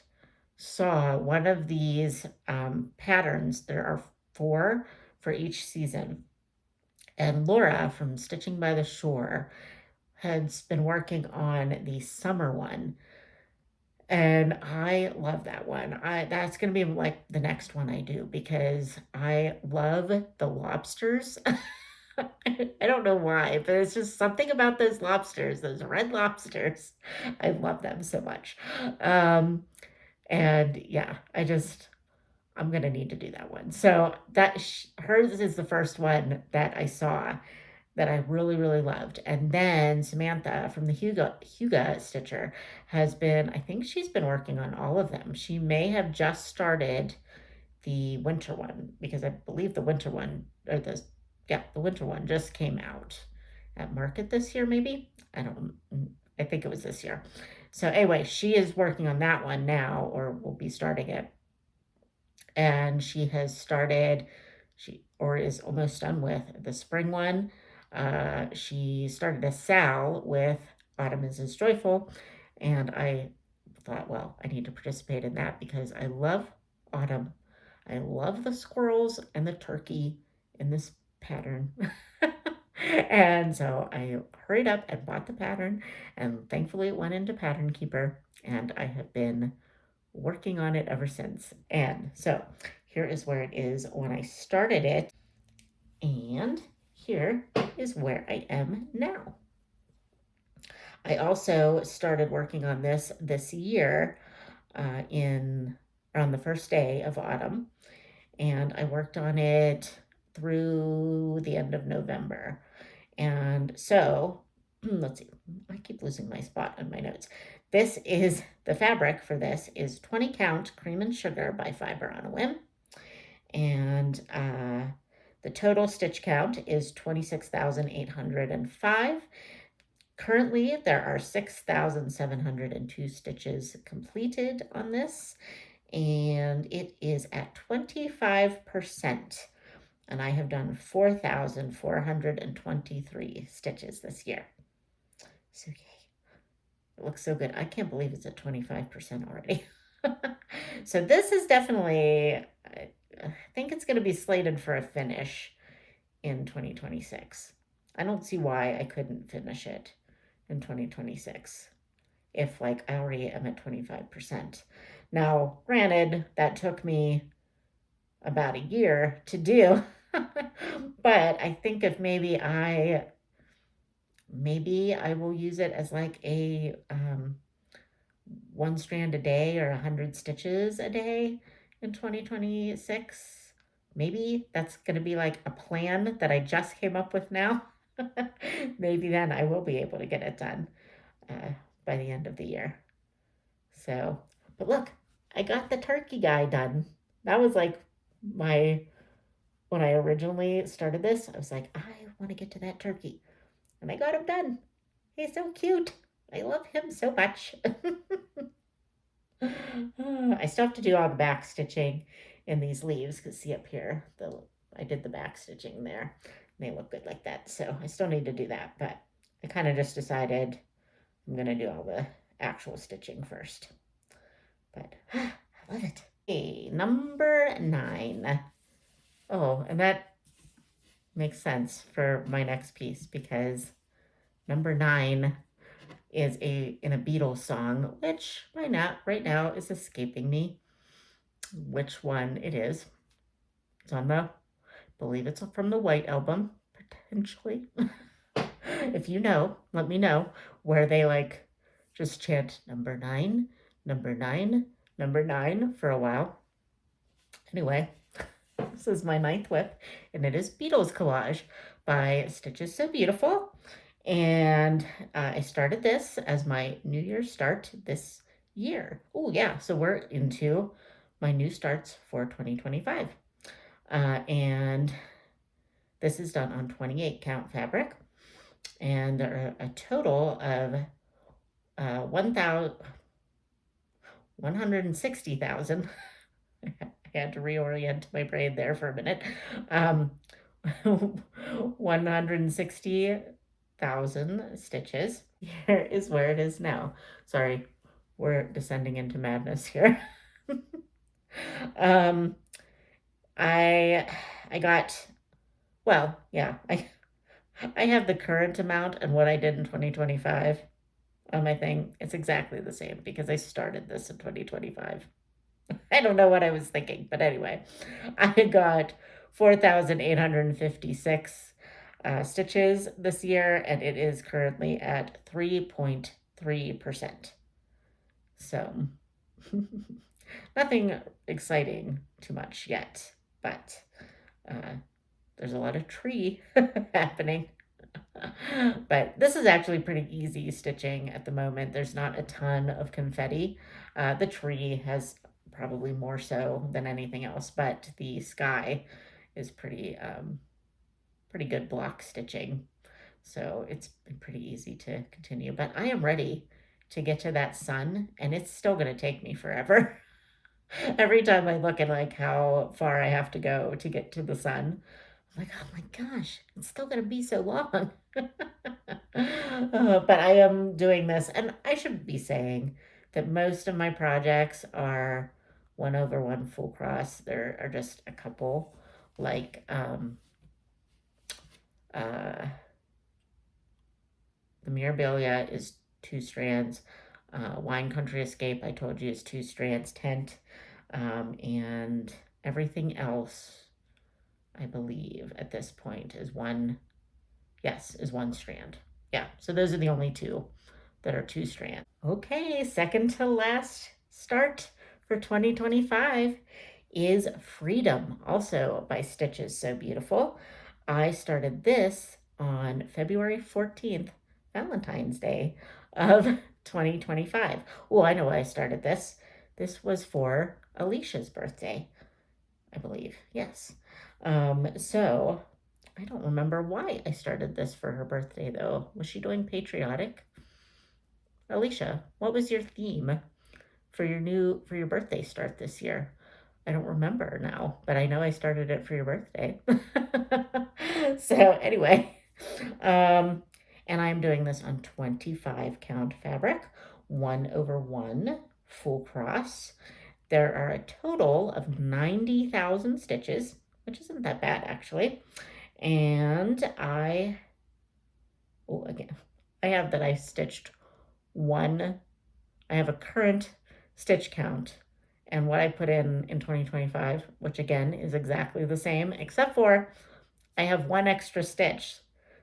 [SPEAKER 1] saw one of these patterns. There are 4 for each season. And Laura from Stitching by the Shore has been working on the summer one. And I love that one. That's going to be like the next one I do because I love the lobsters. I don't know why, but it's just something about those lobsters, those red lobsters. I love them so much. And yeah, I'm gonna need to do that one. So hers is the first one that I saw that I really, really loved. And then Samantha from the Huga Stitcher I think she's been working on all of them. She may have just started the winter one because I believe the winter one, the winter one just came out at market this year, maybe. I think it was this year. So anyway, she is working on that one now, or will be starting it. And she has started, or is almost done with the spring one. She started a Sal with Autumn is as Joyful, and I thought, well, I need to participate in that because I love autumn. I love the squirrels and the turkey in this pattern. And so I hurried up and bought the pattern, and thankfully it went into Pattern Keeper, and I have been working on it ever since. And so here is where it is when I started it, and here is where I am now. I also started working on this year on the first day of autumn, and I worked on it through the end of November. And so let's see, I keep losing my spot on my notes. The fabric for this is 20 count cream and sugar by Fiber on a Whim. And the total stitch count is 26,805. Currently, there are 6,702 stitches completed on this, and it is at 25%. And I have done 4,423 stitches this year. So yay. It looks so good. I can't believe it's at 25% already. So this is definitely, I think it's going to be slated for a finish in 2026. I don't see why I couldn't finish it in 2026 if like I already am at 25%. Now, granted, that took me about a year to do, but I think if maybe I will use it as like a one strand a day or 100 stitches a day in 2026. Maybe that's going to be like a plan that I just came up with now. Maybe then I will be able to get it done by the end of the year. So, but look, I got the turkey guy done. That was like my, when I originally started this, I was like, I want to get to that turkey. And I got him done. He's so cute. I love him so much. I still have to do all the back stitching in these leaves because see up here, I did the back stitching there. And they look good like that. So I still need to do that, but I kind of just decided I'm going to do all the actual stitching first. But I love it. Okay, number 9. Oh, and that makes sense for my next piece because number 9 is in a Beatles song, which right now is escaping me which one it is. It's on I believe it's from the White Album, potentially. If you know, let me know where they like just chant number 9, number 9, number 9 for a while. Anyway, this is my 9th WIP, and it is Beatles Collage by Stitches So Beautiful. And I started this as my New Year's start this year. Oh, yeah. So we're into my new starts for 2025. And this is done on 28 count fabric. And there are a total of 160,000. I had to reorient my brain there for a minute. 160,000 stitches. Here is where it is now. Sorry, we're descending into madness here. I got, well, yeah, I have the current amount and what I did in 2025 on my thing. It's exactly the same because I started this in 2025. I don't know what I was thinking, but anyway, I got 4,856 stitches this year, and it is currently at 3.3%. So nothing exciting too much yet, but there's a lot of tree happening. But this is actually pretty easy stitching at the moment. There's not a ton of confetti. The tree has probably more so than anything else, but the sky is pretty good block stitching. So it's been pretty easy to continue. But I am ready to get to that sun, and it's still going to take me forever. Every time I look at like how far I have to go to get to the sun, I'm like, oh my gosh, it's still going to be so long. But I am doing this, and I should be saying that most of my projects are 1/1 full cross. There are just a couple, like the Mirabilia is 2 strands. Wine Country Escape, I told you, is 2 strands. Tent, and everything else, I believe, at this point is one strand. Yeah, so those are the only 2 that are 2 strands. Okay, second to last start for 2025 is Freedom, also by Stitches So Beautiful. I started this on February 14th, Valentine's Day of 2025. Oh, I know why I started this. This was for Alicia's birthday, I believe. Yes. So I don't remember why I started this for her birthday, though. Was she doing patriotic? Alicia, what was your theme for your birthday start this year? I don't remember now, but I know I started it for your birthday. So anyway, and I'm doing this on 25 count fabric, 1/1 full cross. There are a total of 90,000 stitches, which isn't that bad actually. And again, I have that I stitched one. I have a current stitch count and what I put in 2025, which again is exactly the same, except for I have one extra stitch.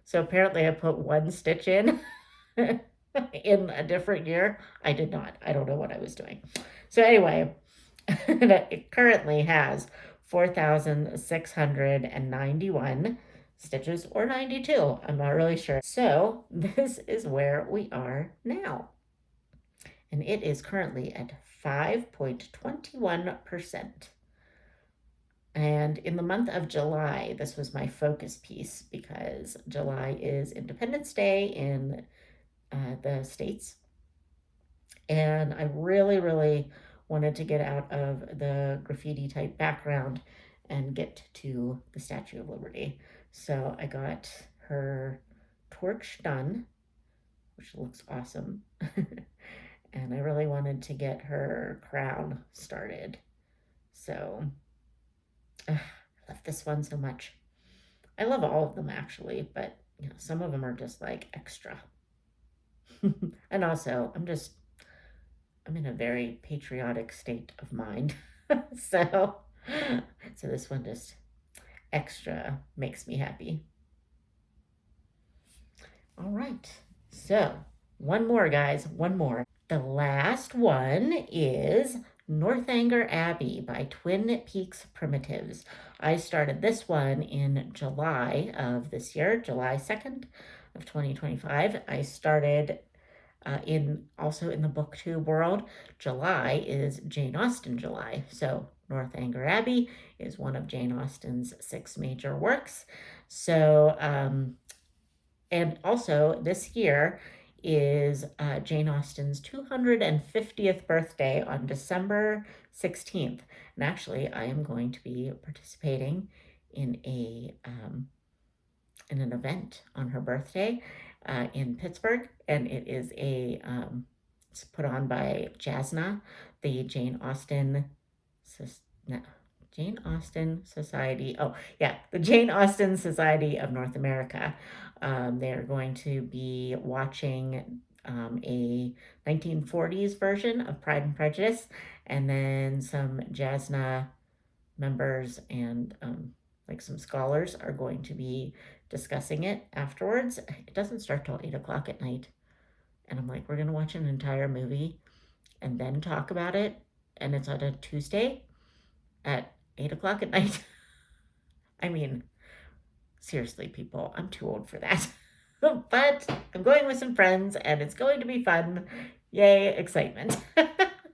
[SPEAKER 1] So apparently I put one stitch in in a different year. I did not. I don't know what I was doing. So anyway, it currently has 4,691 stitches, or 92. I'm not really sure. So this is where we are now. And it is currently at 5.21%. And in the month of July, this was my focus piece because July is Independence Day in the States. And I really, really wanted to get out of the graffiti type background and get to the Statue of Liberty. So I got her torch done, which looks awesome. And I really wanted to get her crown started. So I love this one so much. I love all of them actually, but some of them are just like extra. And also, I'm in a very patriotic state of mind. so so this one just extra makes me happy. All right. So, one more guys, one more. The last one is Northanger Abbey by Twin Peaks Primitives. I started this one in July of this year, July 2nd of 2025. I started also in the booktube world. July is Jane Austen July. So Northanger Abbey is one of Jane Austen's 6 major works. So, and also this year is Jane Austen's 250th birthday on December 16th. And actually, I am going to be participating in in an event on her birthday in Pittsburgh, and it is it's put on by JASNA, the Jane Austen Society. Oh, yeah, the Jane Austen Society of North America. They're going to be watching a 1940s version of Pride and Prejudice, and then some JASNA members and like some scholars are going to be discussing it afterwards. It doesn't start till 8 o'clock at night. And I'm like, we're going to watch an entire movie and then talk about it. And it's on a Tuesday at 8 o'clock at night. I mean, seriously, people, I'm too old for that. But I'm going with some friends and it's going to be fun. Yay, excitement.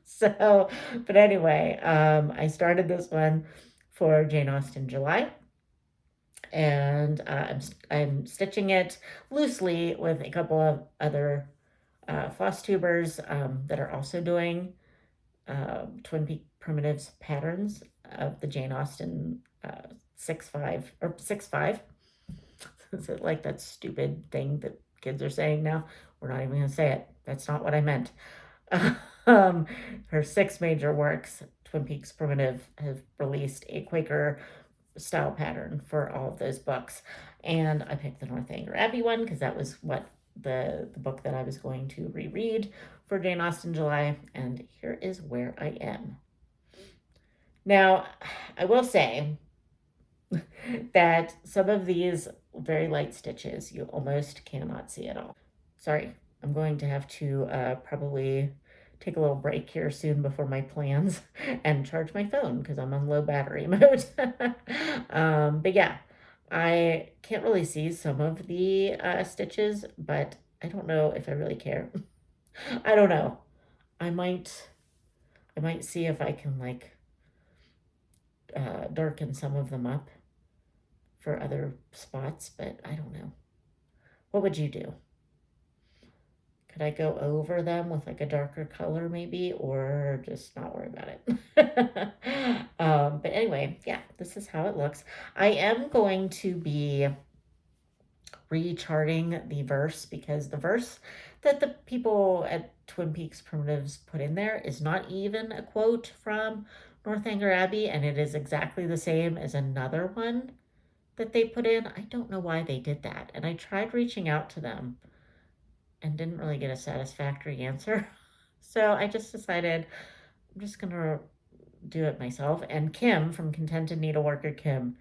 [SPEAKER 1] So, but anyway, I started this one for Jane Austen July. And I'm stitching it loosely with a couple of other floss tubers that are also doing Twin Peak Primitives patterns of the Jane Austen 6-5 or 6-5. Is it like that stupid thing that kids are saying now? We're not even going to say it. That's not what I meant. Her 6 major works, Twin Peaks Primitive, have released a Quaker style pattern for all of those books. And I picked the Northanger Abbey one because that was what the book that I was going to reread for Jane Austen July. And here is where I am. Now, I will say that some of these very light stitches you almost cannot see at all. Sorry, I'm going to have to probably take a little break here soon before my plans and charge my phone because I'm on low battery mode. But yeah, I can't really see some of the stitches, but I don't know if I really care. I don't know. I might see if I can like darken some of them up for other spots, but I don't know. What would you do? Could I go over them with like a darker color maybe, or just not worry about it? But anyway, yeah, this is how it looks. I am going to be recharting the verse because the verse that the people at Twin Peaks Primitives put in there is not even a quote from Northanger Abbey, and it is exactly the same as another one that they put in. I don't know why they did that, and I tried reaching out to them and didn't really get a satisfactory answer. So I just decided I'm just gonna do it myself. And Kim from Contented Needleworker Kim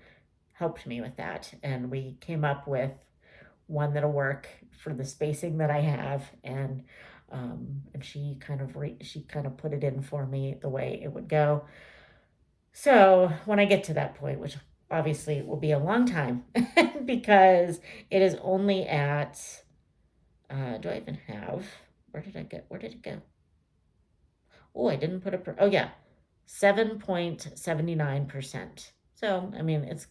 [SPEAKER 1] helped me with that, and we came up with one that'll work for the spacing that I have, and she kind of put it in for me the way it would go. So when I get to that point, which obviously will be a long time because it is only at do I even have, where did it go? Oh, I didn't put oh yeah, 7.79%. So I mean it's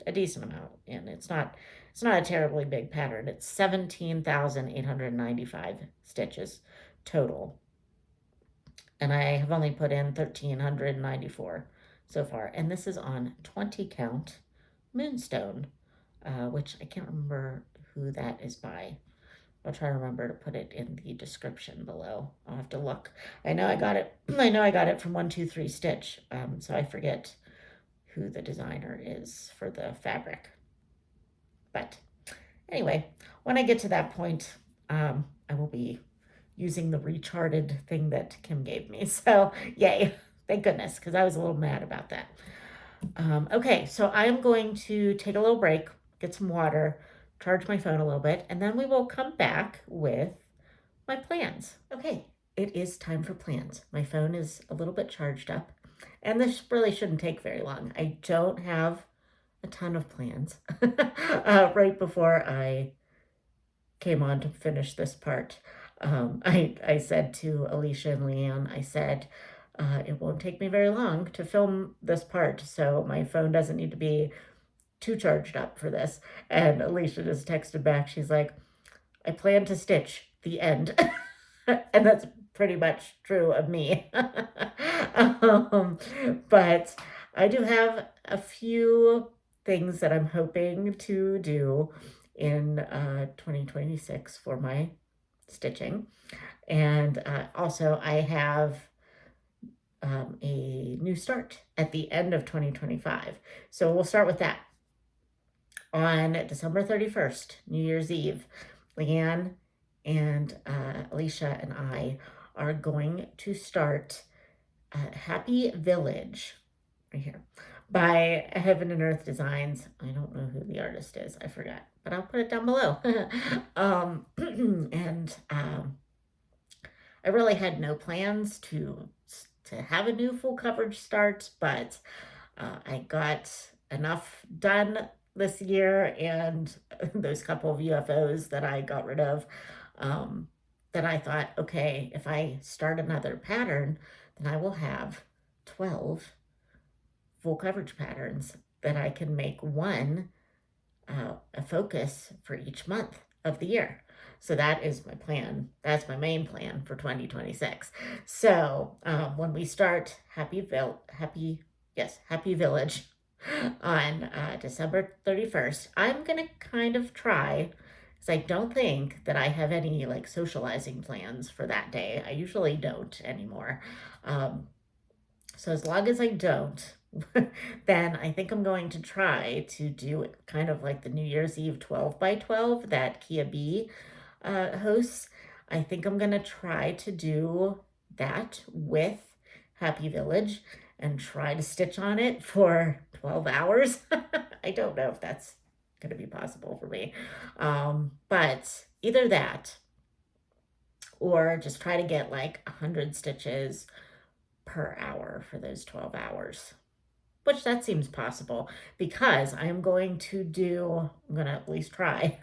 [SPEAKER 1] a decent amount, and it's not a terribly big pattern. It's 17,895 stitches total, and I have only put in 1,394 so far, and this is on 20 count Moonstone, which I can't remember who that is by. I'll try to remember to put it in the description below. I'll have to look. I know I got it. I know I got it from 123 Stitch, so I forget who the designer is for the fabric. But anyway, when I get to that point, I will be using the recharted thing that Kim gave me. So yay, thank goodness, because I was a little mad about that. Okay, so I'm going to take a little break, get some water, charge my phone a little bit, and then we will come back with my plans. Okay, it is time for plans. My phone is a little bit charged up, and this really shouldn't take very long. I don't have a ton of plans. Right before I came on to finish this part, I said to Alicia and Leanne, I said, it won't take me very long to film this part, so my phone doesn't need to be too charged up for this. And Alicia just texted back, she's like, I plan to stitch, the end. And that's pretty much true of me. But I do have a few things that I'm hoping to do in 2026 for my stitching. And also I have a new start at the end of 2025. So we'll start with that. On December 31st, New Year's Eve, Leanne and Alicia and I are going to start Happy Village, right here, by Heaven and Earth Designs. I don't know who the artist is, I forgot, but I'll put it down below. I really had no plans to have a new full coverage start, but I got enough done this year, and those couple of UFOs that I got rid of, that I thought, okay, if I start another pattern, then I will have 12 full coverage patterns that I can make one a focus for each month of the year. So that is my plan. That's my main plan for 2026. So when we start Happy Village on December 31st, I'm going to kind of try, because I don't think that I have any like socializing plans for that day. I usually don't anymore. So as long as I don't, then I think I'm going to try to do it kind of like the New Year's Eve 12 by 12 that Kia B hosts. I think I'm going to try to do that with Happy Village and try to stitch on it for 12 hours. I don't know if that's going to be possible for me. But either that or just try to get like 100 stitches per hour for those 12 hours, which that seems possible, because I'm going to at least try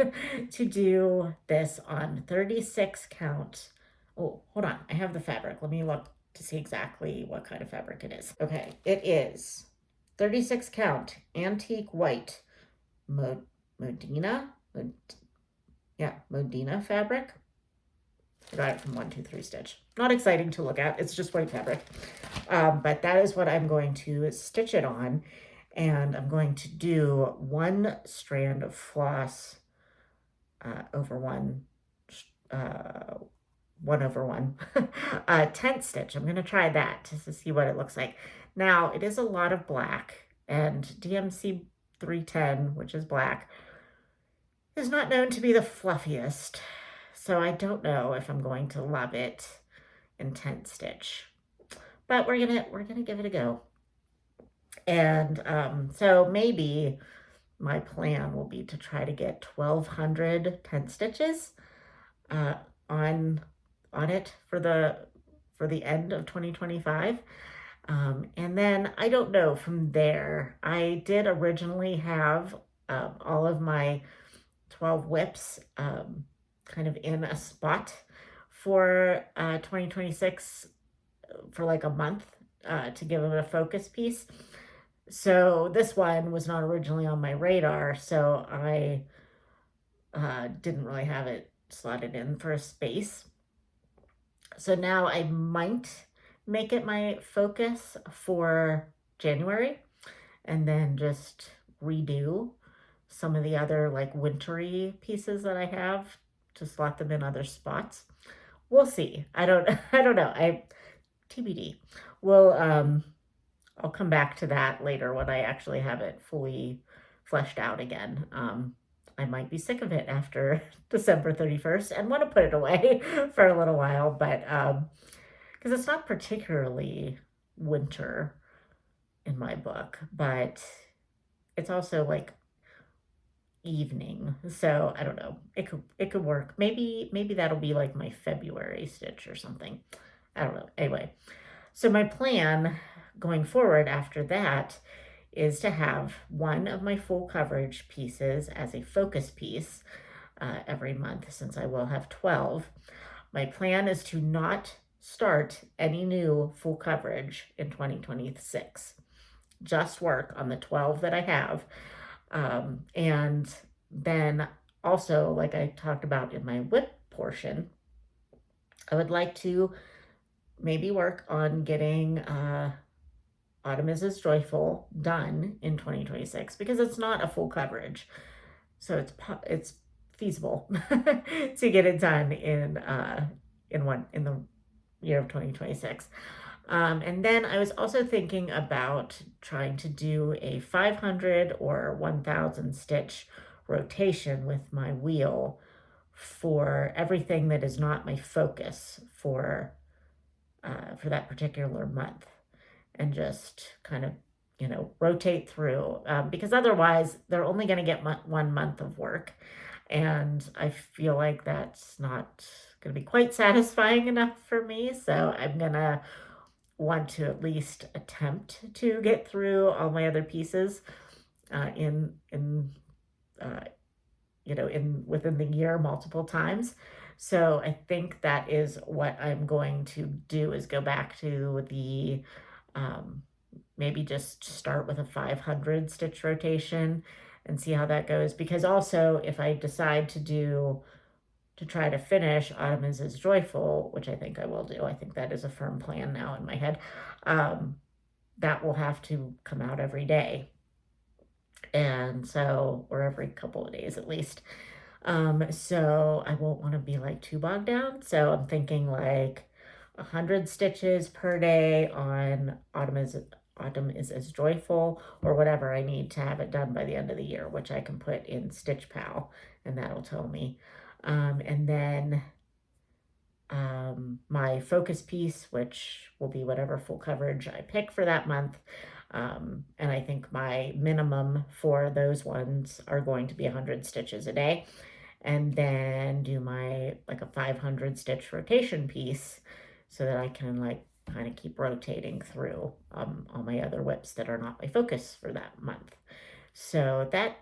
[SPEAKER 1] to do this on 36 count. Oh, hold on. I have the fabric. Let me look to see exactly what kind of fabric it is. Okay, it is 36 count antique white Modena fabric. I got it from 123 Stitch. Not exciting to look at. It's just white fabric. But that is what I'm going to stitch it on. And I'm going to do one strand of floss over one 1/1 tent stitch. I'm going to try that just to see what it looks like. Now, it is a lot of black, and DMC 310, which is black, is not known to be the fluffiest. So I don't know if I'm going to love it in tent stitch. But we're gonna give it a go. And so maybe my plan will be to try to get 1,200 tent stitches uh, on it for the end of 2025. And then I don't know from there. I did originally have all of my 12 whips kind of in a spot for 2026 for like a month to give it a focus piece. So this one was not originally on my radar, so I didn't really have it slotted in for a space. So now I might make it my focus for January and then just redo some of the other like wintry pieces that I have to slot them in other spots. We'll see. I don't know. TBD. I'll come back to that later when I actually have it fully fleshed out again. I might be sick of it after December 31st and want to put it away for a little while, but because it's not particularly winter in my book, but it's also like evening. So I don't know. It could work. Maybe that'll be like my February stitch or something. I don't know. Anyway, so my plan going forward after that is to have one of my full coverage pieces as a focus piece every month, since I will have 12. My plan is to not start any new full coverage in 2026. Just work on the 12 that I have. And then also, like I talked about in my WIP portion, I would like to maybe work on getting Autumn is Joyful done in 2026, because it's not a full coverage. So it's feasible to get it done in the year of 2026. And then I was also thinking about trying to do a 500 or 1,000 stitch rotation with my wheel for everything that is not my focus for that particular month, and just kind of, rotate through, because otherwise they're only going to get 1 month of work. And I feel like that's not going to be quite satisfying enough for me. So I'm going to want to at least attempt to get through all my other pieces within the year multiple times. So I think that is what I'm going to do, is go back to the maybe just start with a 500 stitch rotation and see how that goes. Because also, if I decide to try to finish Autumn is Joyful, which I think I will do, I think that is a firm plan now in my head, that will have to come out every day. And so, or every couple of days at least. So I won't want to be like too bogged down. So I'm thinking like 100 stitches per day on Autumn is as Joyful, or whatever I need to have it done by the end of the year, which I can put in Stitch Pal, and that'll tell me. And then my focus piece, which will be whatever full coverage I pick for that month. And I think my minimum for those ones are going to be 100 stitches a day. And then do my like a 500 stitch rotation piece, so that I can like kind of keep rotating through all my other whips that are not my focus for that month. So that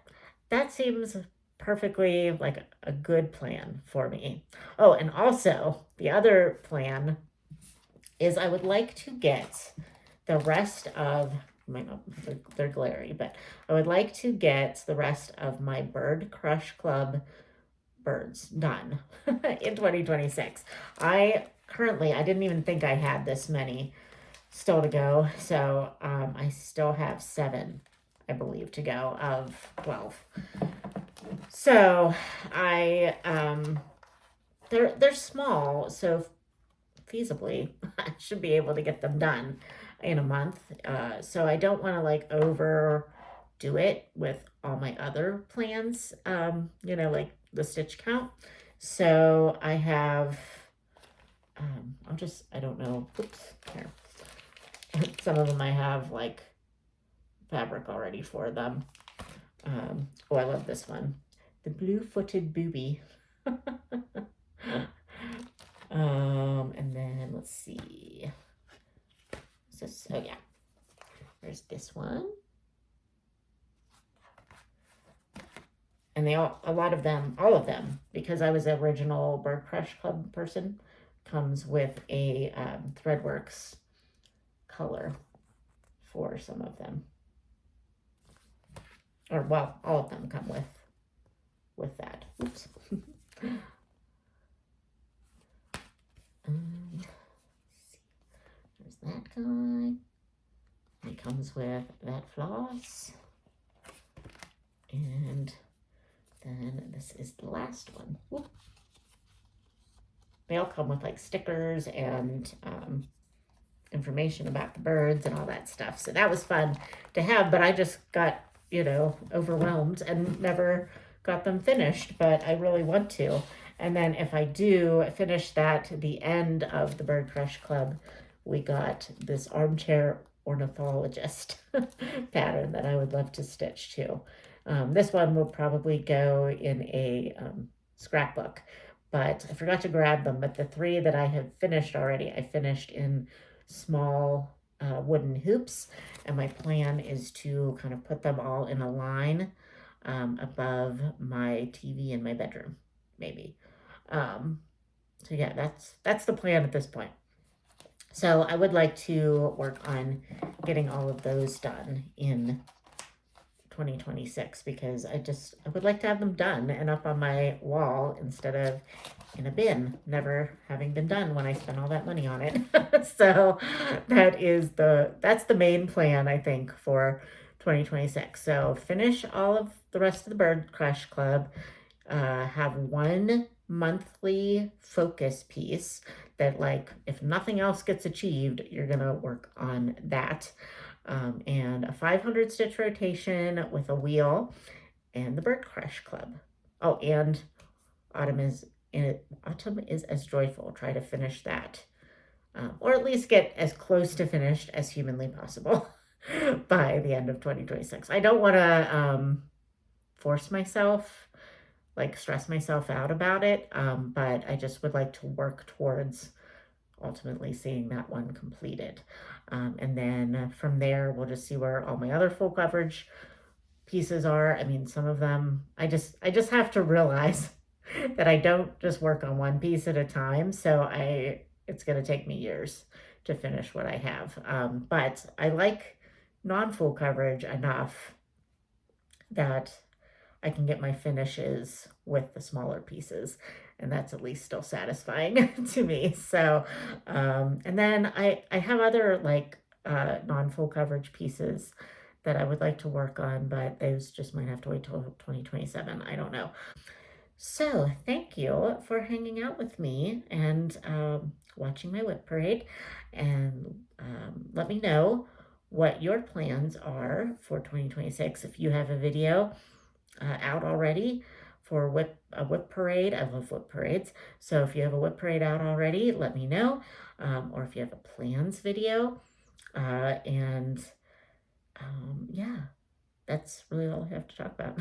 [SPEAKER 1] seems perfectly like a good plan for me. Oh, and also the other plan is I would like to get the rest of they're glary, but I would like to get the rest of my Bird Crush Club birds done in 2026. I didn't even think I had this many still to go. So I still have 7, I believe, to go of 12. So I they're small, so feasibly I should be able to get them done in a month. So I don't want to like overdo it with all my other plans, like the stitch count. So I have, I don't know, oops, here. Some of them I have like fabric already for them. Oh, I love this one. The blue-footed booby. And then let's see. Oh yeah, there's this one. And all of them, because I was an original Bird Crush Club person, comes with a Threadworks color for some of them. Or, well, all of them come with that. Oops. There's that guy. He comes with that floss. And then this is the last one. Whoop. They all come with like stickers and information about the birds and all that stuff. So that was fun to have, but I just got, overwhelmed and never got them finished, but I really want to. And then if I do finish that, the end of the Bird Crush Club, we got this armchair ornithologist pattern that I would love to stitch too. This one will probably go in a scrapbook, but I forgot to grab them. But the 3 that I have finished already, I finished in small wooden hoops, and my plan is to kind of put them all in a line above my TV in my bedroom, maybe. So yeah, that's the plan at this point. So I would like to work on getting all of those done in 2026, because I would like to have them done and up on my wall instead of in a bin, never having been done when I spent all that money on it. So that's the main plan, I think, for 2026. So finish all of the rest of the Bird Crush Club, have one monthly focus piece that, like, if nothing else gets achieved, you're gonna work on that. And a 500 stitch rotation with a wheel, and the Bird Crush Club. Oh, and Autumn is as joyful. Try to finish that, or at least get as close to finished as humanly possible by the end of 2026. I don't want to force myself, like stress myself out about it, but I just would like to work towards ultimately seeing that one completed. And then from there, we'll just see where all my other full coverage pieces are. I mean, some of them, I just have to realize that I don't just work on one piece at a time. So it's going to take me years to finish what I have. But I like non-full coverage enough that I can get my finishes with the smaller pieces, and that's at least still satisfying to me. So, and then I have other like non-full coverage pieces that I would like to work on, but those just might have to wait till 2027. I don't know. So thank you for hanging out with me and watching my WIP parade, and let me know what your plans are for 2026. If you have a video out already for a WIP parade. I love WIP parades. So if you have a WIP parade out already, let me know. Or if you have a plans video. Yeah, that's really all I have to talk about.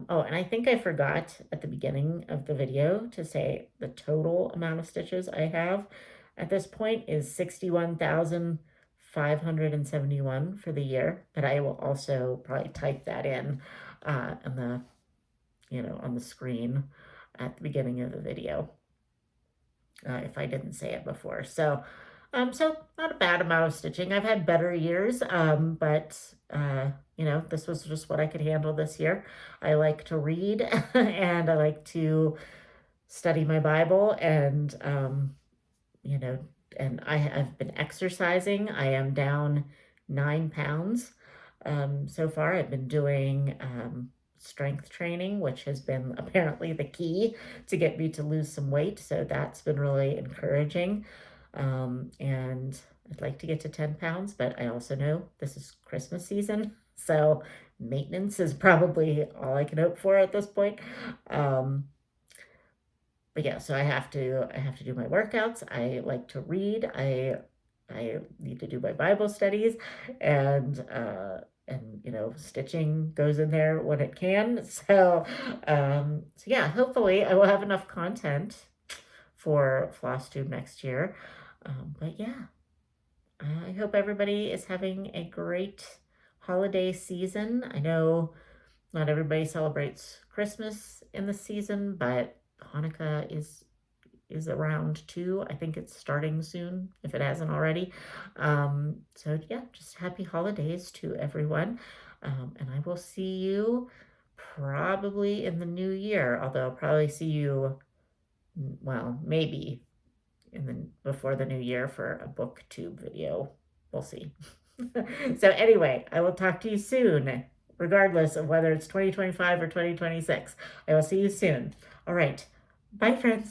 [SPEAKER 1] Oh, and I think I forgot at the beginning of the video to say the total amount of stitches I have at this point is 61,571 for the year, but I will also probably type that in on the screen at the beginning of the video, if I didn't say it before. So not a bad amount of stitching. I've had better years, but this was just what I could handle this year. I like to read and I like to study my Bible, and and I've been exercising. I am down 9 pounds so far. I've been doing strength training, which has been apparently the key to get me to lose some weight. So that's been really encouraging. And I'd like to get to 10 pounds, but I also know this is Christmas season. So maintenance is probably all I can hope for at this point. But yeah, so I have to do my workouts. I like to read. I need to do my Bible studies, and stitching goes in there when it can. So yeah, hopefully I will have enough content for FlossTube next year. But yeah, I hope everybody is having a great holiday season. I know not everybody celebrates Christmas in the season, but Hanukkah is around too. I think it's starting soon, if it hasn't already. So yeah, just happy holidays to everyone. And I will see you probably in the new year, although I'll probably see you, well, maybe before the new year for a booktube video. We'll see. So anyway, I will talk to you soon, regardless of whether it's 2025 or 2026. I will see you soon. All right. Bye, friends.